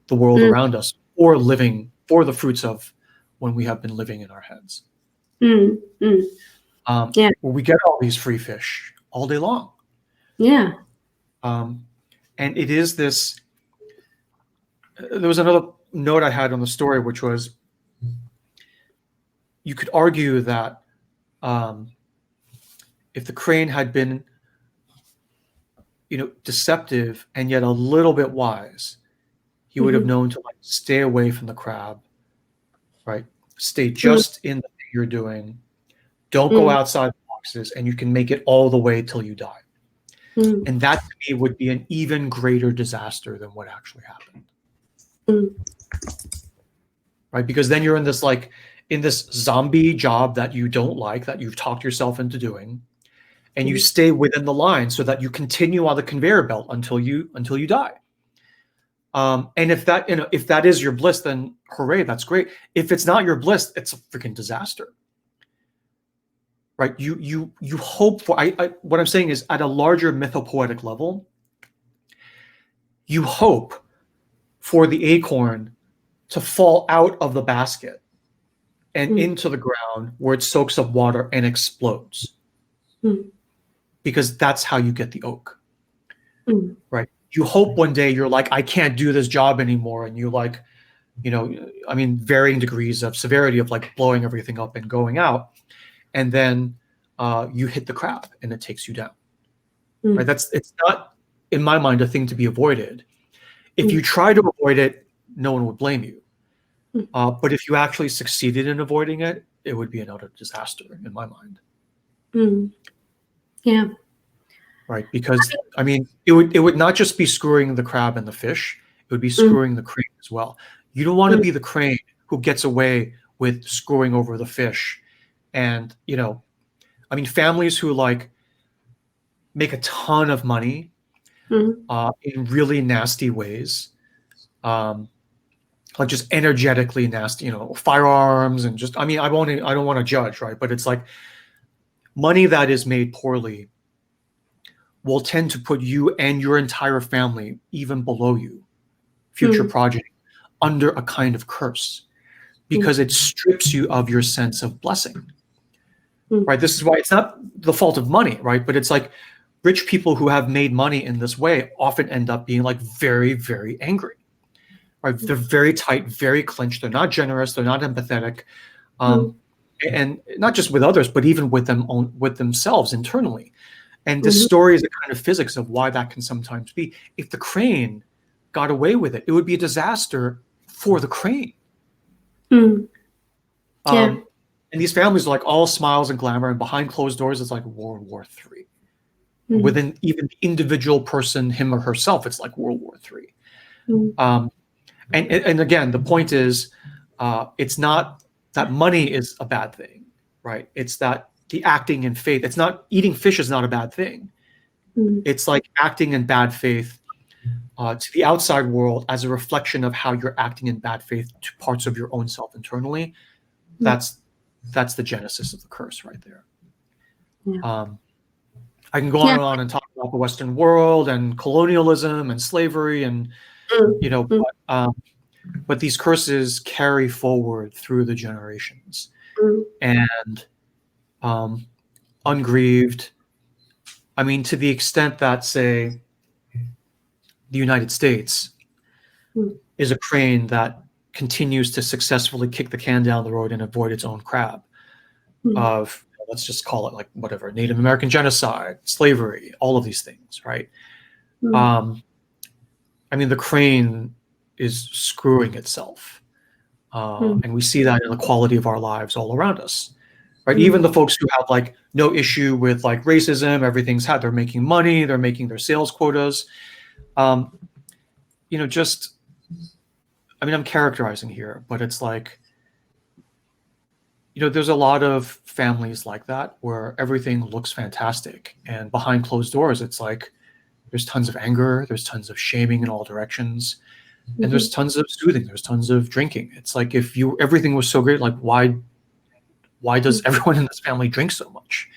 the world around us, or living for the fruits of when we have been living in our heads. Where we get all these free fish all day long. And it is this. There was another note I had on the story, which was, you could argue that if the crane had been, deceptive and yet a little bit wise, he would have known to like stay away from the crab, right? Stay just in the thing you're doing. Don't go outside the boxes, and you can make it all the way till you die. And that to me would be an even greater disaster than what actually happened. Right? Because then you're in this zombie job that you don't like, that you've talked yourself into doing, and you stay within the line so that you continue on the conveyor belt until you die. And if that is your bliss, then hooray, that's great. If it's not your bliss, it's a freaking disaster. Right? You hope for, what I'm saying is, at a larger mythopoetic level, you hope for the acorn to fall out of the basket and into the ground where it soaks up water and explodes. Because that's how you get the oak. Right? You hope one day you're like, I can't do this job anymore. And you like, varying degrees of severity of like blowing everything up and going out. And then you hit the crab and it takes you down. Right? It's not, in my mind, a thing to be avoided. If you try to avoid it, no one would blame you. But if you actually succeeded in avoiding it, it would be an utter disaster in my mind. Yeah. Right? Because it would not just be screwing the crab and the fish, it would be screwing the crane as well. You don't want to be the crane who gets away with screwing over the fish. And, families who like make a ton of money in really nasty ways, like just energetically nasty, firearms and just, I don't want to judge, right? But it's like money that is made poorly will tend to put you and your entire family, even below you, future progeny, under a kind of curse, because it strips you of your sense of blessing. right? This is why it's not the fault of money, right? But it's like rich people who have made money in this way often end up being like very, very angry, right? They're very tight, very clenched. They're not generous. They're not empathetic. And not just with others, but even with themselves internally. And this story is a kind of physics of why that can sometimes be. If the crane got away with it, it would be a disaster for the crane. And these families are like all smiles and glamour, and behind closed doors, it's like World War III. Within even the individual person, him or herself, it's like World War III. And again, the point is, it's not that money is a bad thing, right? It's that the acting in faith, it's not eating fish is not a bad thing. It's like acting in bad faith to the outside world as a reflection of how you're acting in bad faith to parts of your own self internally. That's the genesis of the curse right there. I can go on and on and talk about the Western world and colonialism and slavery and but these curses carry forward through the generations, and ungrieved. I mean, to the extent that, say, the United States is a crane that continues to successfully kick the can down the road and avoid its own crab of, let's just call it like whatever, Native American genocide, slavery, all of these things, right? I mean, the crane is screwing itself. And we see that in the quality of our lives all around us, right? Even the folks who have like no issue with like racism, they're making money, they're making their sales quotas. Just, I mean, I'm characterizing here, but it's like, there's a lot of families like that where everything looks fantastic. And behind closed doors, it's like, there's tons of anger, there's tons of shaming in all directions. And there's tons of soothing. There's tons of drinking. It's like everything was so great. Like why does everyone in this family drink so much?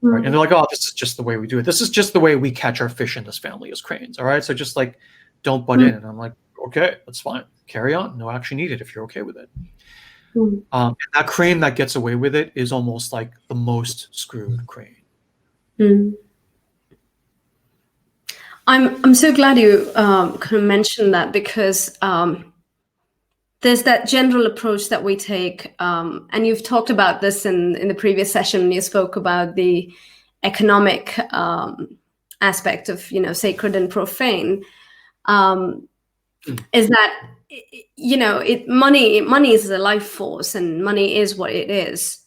Right? And they're like, oh, this is just the way we do it. This is just the way we catch our fish in this family as cranes. All right, so just like don't butt in. And I'm like, okay, that's fine. Carry on. No action needed if you're okay with it. And that crane that gets away with it is almost like the most screwed crane. I'm so glad you kind of mentioned that, because there's that general approach that we take, and you've talked about this in the previous session when you spoke about the economic aspect of sacred and profane. Is that money is a life force, and money is what it is.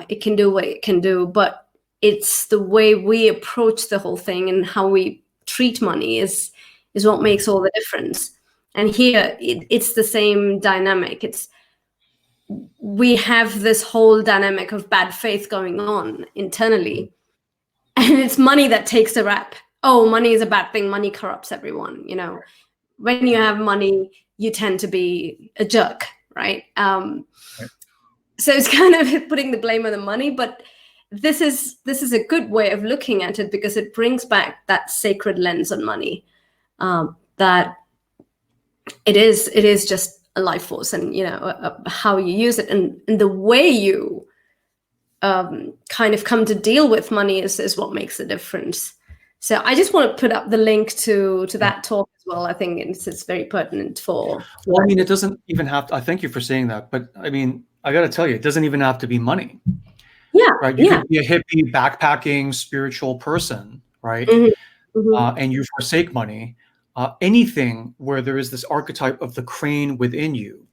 It can do what it can do, but it's the way we approach the whole thing and how we treat money is what makes all the difference. And here it's the same dynamic. We have this whole dynamic of bad faith going on internally, and it's money that takes the rap. Oh, money is a bad thing. Money corrupts everyone. When you have money, you tend to be a jerk, right? So it's kind of putting the blame on the money, but this is a good way of looking at it, because it brings back that sacred lens on money, that it is just a life force, and how you use it, and the way you kind of come to deal with money is what makes the difference. So I just want to put up the link to that talk as well. I think it's very pertinent for. Well, I mean, it doesn't even have to. I thank you for saying that, but I mean, I got to tell you, it doesn't even have to be money. Yeah. Right. You could be a hippie, backpacking, spiritual person, right? And you forsake money. Anything where there is this archetype of the crane within you,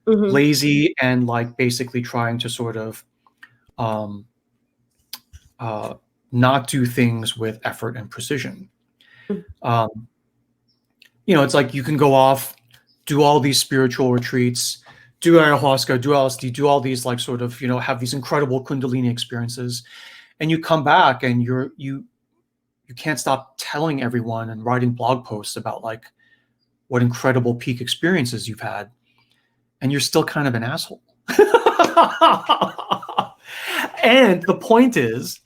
lazy and like basically trying to sort of not do things with effort and precision. It's like you can go off, do all these spiritual retreats, do ayahuasca, do LSD, do all these like sort of, have these incredible Kundalini experiences, and you come back and you can't stop telling everyone and writing blog posts about like what incredible peak experiences you've had, and you're still kind of an asshole. And the point is,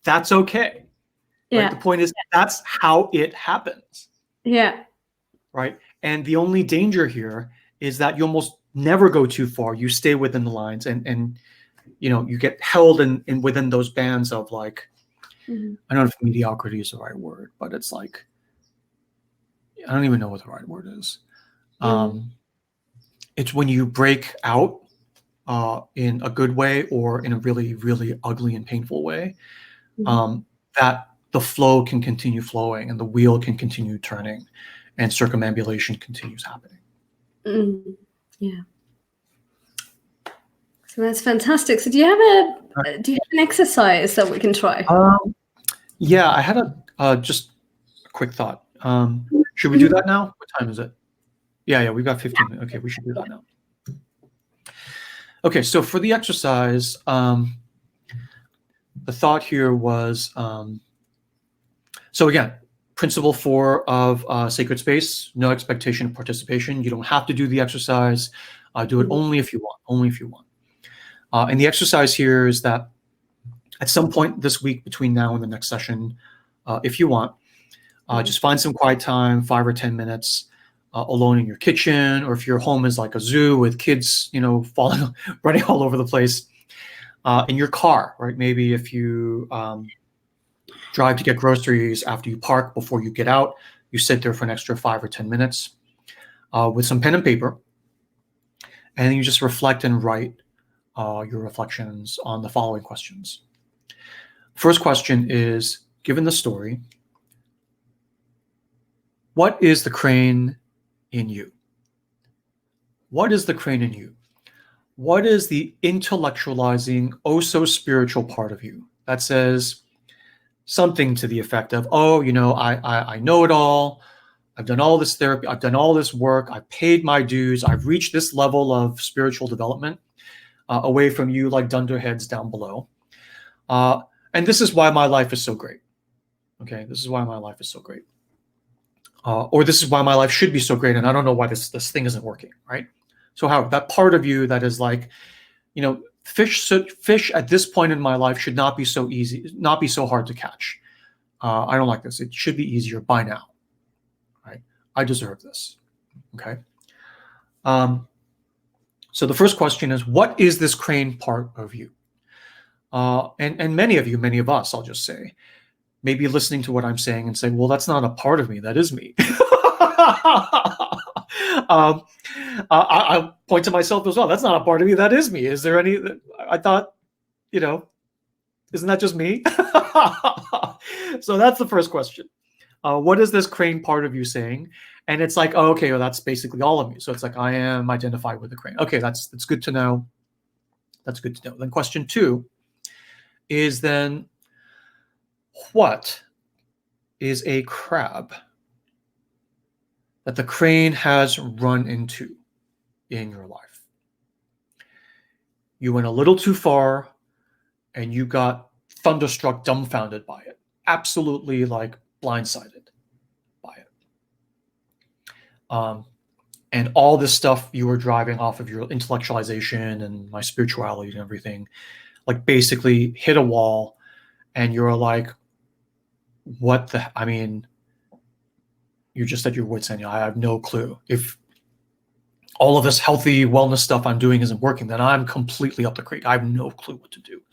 that's okay. Yeah. Right? The point is, that's how it happens. Yeah. Right. And the only danger here is that you almost never go too far. You stay within the lines, and you get held in within those bands of like, Mhm. I don't know if mediocrity is the right word, but it's like, I don't even know what the right word is. It's when you break out in a good way or in a really, really ugly and painful way, that the flow can continue flowing and the wheel can continue turning and circumambulation continues happening. Yeah. So that's fantastic. So do you have an exercise that we can try? Yeah, I had just a quick thought. Should we do that now? What time is it? Yeah, we've got 15 minutes. Okay, we should do that now. Okay, so for the exercise, the thought here was, so again, principle 4 of sacred space, no expectation of participation. You don't have to do the exercise. Do it only if you want, and the exercise here is that at some point this week between now and the next session, if you want, just find some quiet time, 5 or 10 minutes, alone in your kitchen, or if your home is like a zoo with kids, falling, running all over the place, in your car, right? Maybe if you drive to get groceries, after you park, before you get out, you sit there for an extra 5 or 10 minutes with some pen and paper, and then you just reflect and write your reflections on the following questions. First question is, given the story, what is the crane in you? What is the crane in you? What is the intellectualizing, oh so spiritual part of you that says something to the effect of, oh, I know it all. I've done all this therapy. I've done all this work. I've paid my dues. I've reached this level of spiritual development away from you like dunderheads down below. And this is why my life is so great. Okay, this is why my life is so great. Or this is why my life should be so great, and I don't know why this thing isn't working, right? So how that part of you that is like, fish at this point in my life should not be so easy, not be so hard to catch. I don't like this. It should be easier by now, right? I deserve this, okay? So the first question is, what is this crane part of you? And many of us, I'll just say, may be listening to what I'm saying and saying, well, that's not a part of me. That is me. I point to myself as well. That's not a part of me. That is me. Is there any, I thought, isn't that just me? So that's the first question. What is this crane part of you saying? And it's like, oh, okay, well, that's basically all of me. So it's like, I am identified with the crane. Okay, that's good to know. That's good to know. Then question 2 is then, what is a crab that the crane has run into in your life? You went a little too far and you got thunderstruck, dumbfounded by it, absolutely like blindsided by it. And all this stuff you were driving off of your intellectualization and my spirituality and everything, like basically hit a wall, and you're like, what the, I mean, you're just at your wit's end. I have no clue. If all of this healthy wellness stuff I'm doing isn't working, then I'm completely up the creek. I have no clue what to do.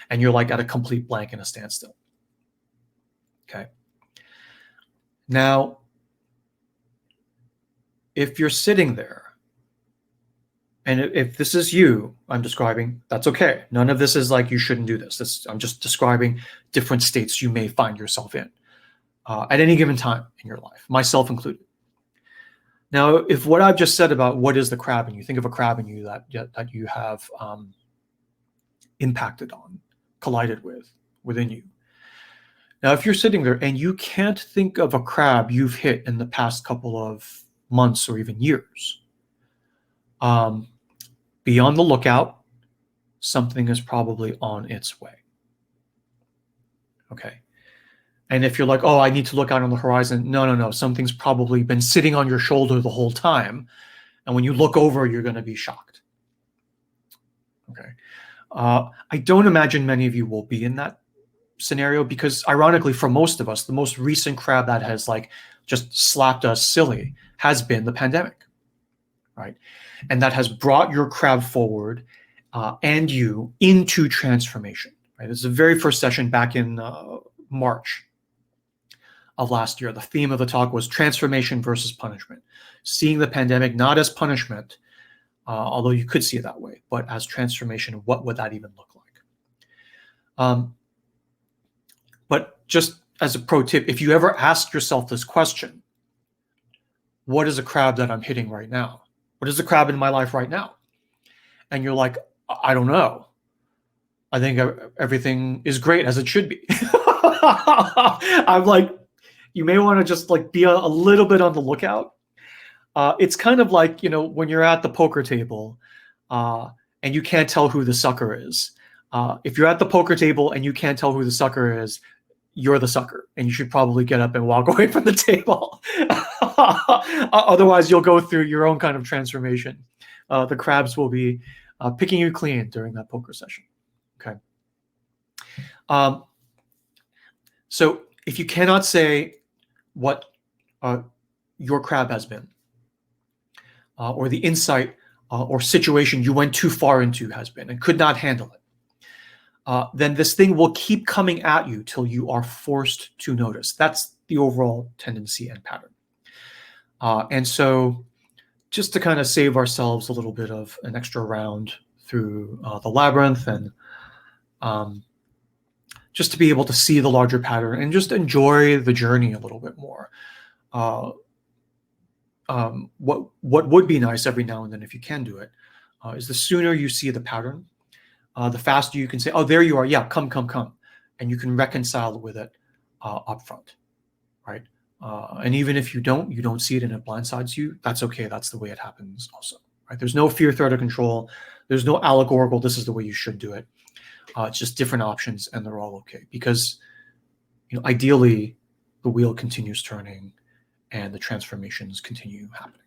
And you're like at a complete blank and a standstill. Okay. Now, if you're sitting there, and if this is you I'm describing, that's okay. None of this is like you shouldn't do this. I'm just describing different states you may find yourself in at any given time in your life, myself included. Now, if what I've just said about what is the crab in you, think of a crab in you that you have impacted on, collided with, within you. Now, if you're sitting there and you can't think of a crab you've hit in the past couple of months or even years, be on the lookout. Something is probably on its way. Okay. And if you're like, oh, I need to look out on the horizon. No. Something's probably been sitting on your shoulder the whole time. And when you look over, you're going to be shocked. Okay. I don't imagine many of you will be in that scenario because ironically, for most of us, the most recent crab that has like just slapped us silly has been the pandemic, right? And that has brought your crab forward and you into transformation. Right? This is the very first session back in March of last year. The theme of the talk was transformation versus punishment. Seeing the pandemic not as punishment, although you could see it that way, but as transformation. What would that even look like? But just as a pro tip, if you ever ask yourself this question, what is a crab that I'm hitting right now? What is the crab in my life right now? And you're like, I don't know. I think everything is great as it should be. I'm like, you may want to just like be a little bit on the lookout. It's kind of like, when you're at the poker table and you can't tell who the sucker is. If you're at the poker table and you can't tell who the sucker is, you're the sucker, and you should probably get up and walk away from the table. Otherwise, you'll go through your own kind of transformation. The crabs will be picking you clean during that poker session. Okay. So if you cannot say what your crab has been, or the insight or situation you went too far into has been and could not handle it, then this thing will keep coming at you till you are forced to notice. That's the overall tendency and pattern. And so just to kind of save ourselves a little bit of an extra round through the labyrinth, and just to be able to see the larger pattern and just enjoy the journey a little bit more. What would be nice every now and then, if you can do it, is the sooner you see the pattern, the faster you can say, oh, there you are. Yeah, come. And you can reconcile with it up front, right? And even if you don't see it and it blindsides you, that's okay. That's the way it happens also, right? There's no fear, threat, or control. There's no allegorical, this is the way you should do it. It's just different options, and they're all okay. Because, ideally, the wheel continues turning and the transformations continue happening.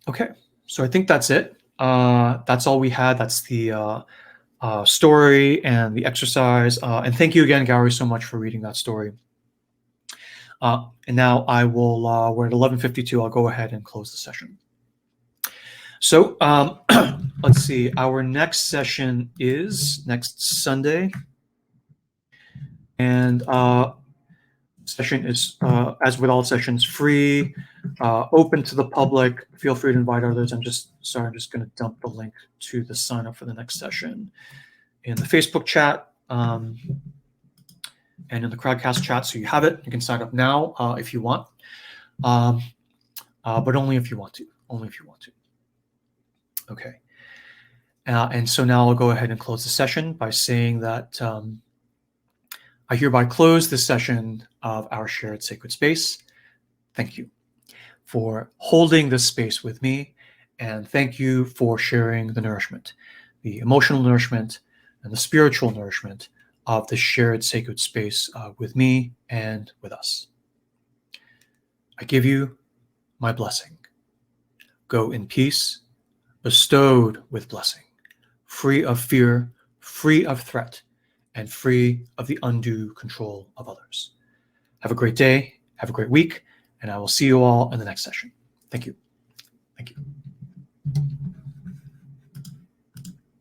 Okay. So I think that's it. That's all we had. That's the story and the exercise. And thank you again, Gary, so much for reading that story. And now I will, we're at 11:52. I'll go ahead and close the session. So let's see. Our next session is next Sunday. And session is, as with all sessions, free, open to the public. Feel free to invite others. I'm just going to dump the link to the sign up for the next session in the Facebook chat and in the Crowdcast chat, so you have it. You can sign up now if you want, but only if you want to. Okay. And so now I'll go ahead and close the session by saying that I hereby close this session of our shared sacred space. Thank you for holding this space with me, and thank you for sharing the nourishment, the emotional nourishment and the spiritual nourishment of the shared sacred space with me and with us. I give you my blessing. Go in peace, bestowed with blessing, free of fear, free of threat, and free of the undue control of others. Have a great day, have a great week, and I will see you all in the next session. Thank you. Thank you.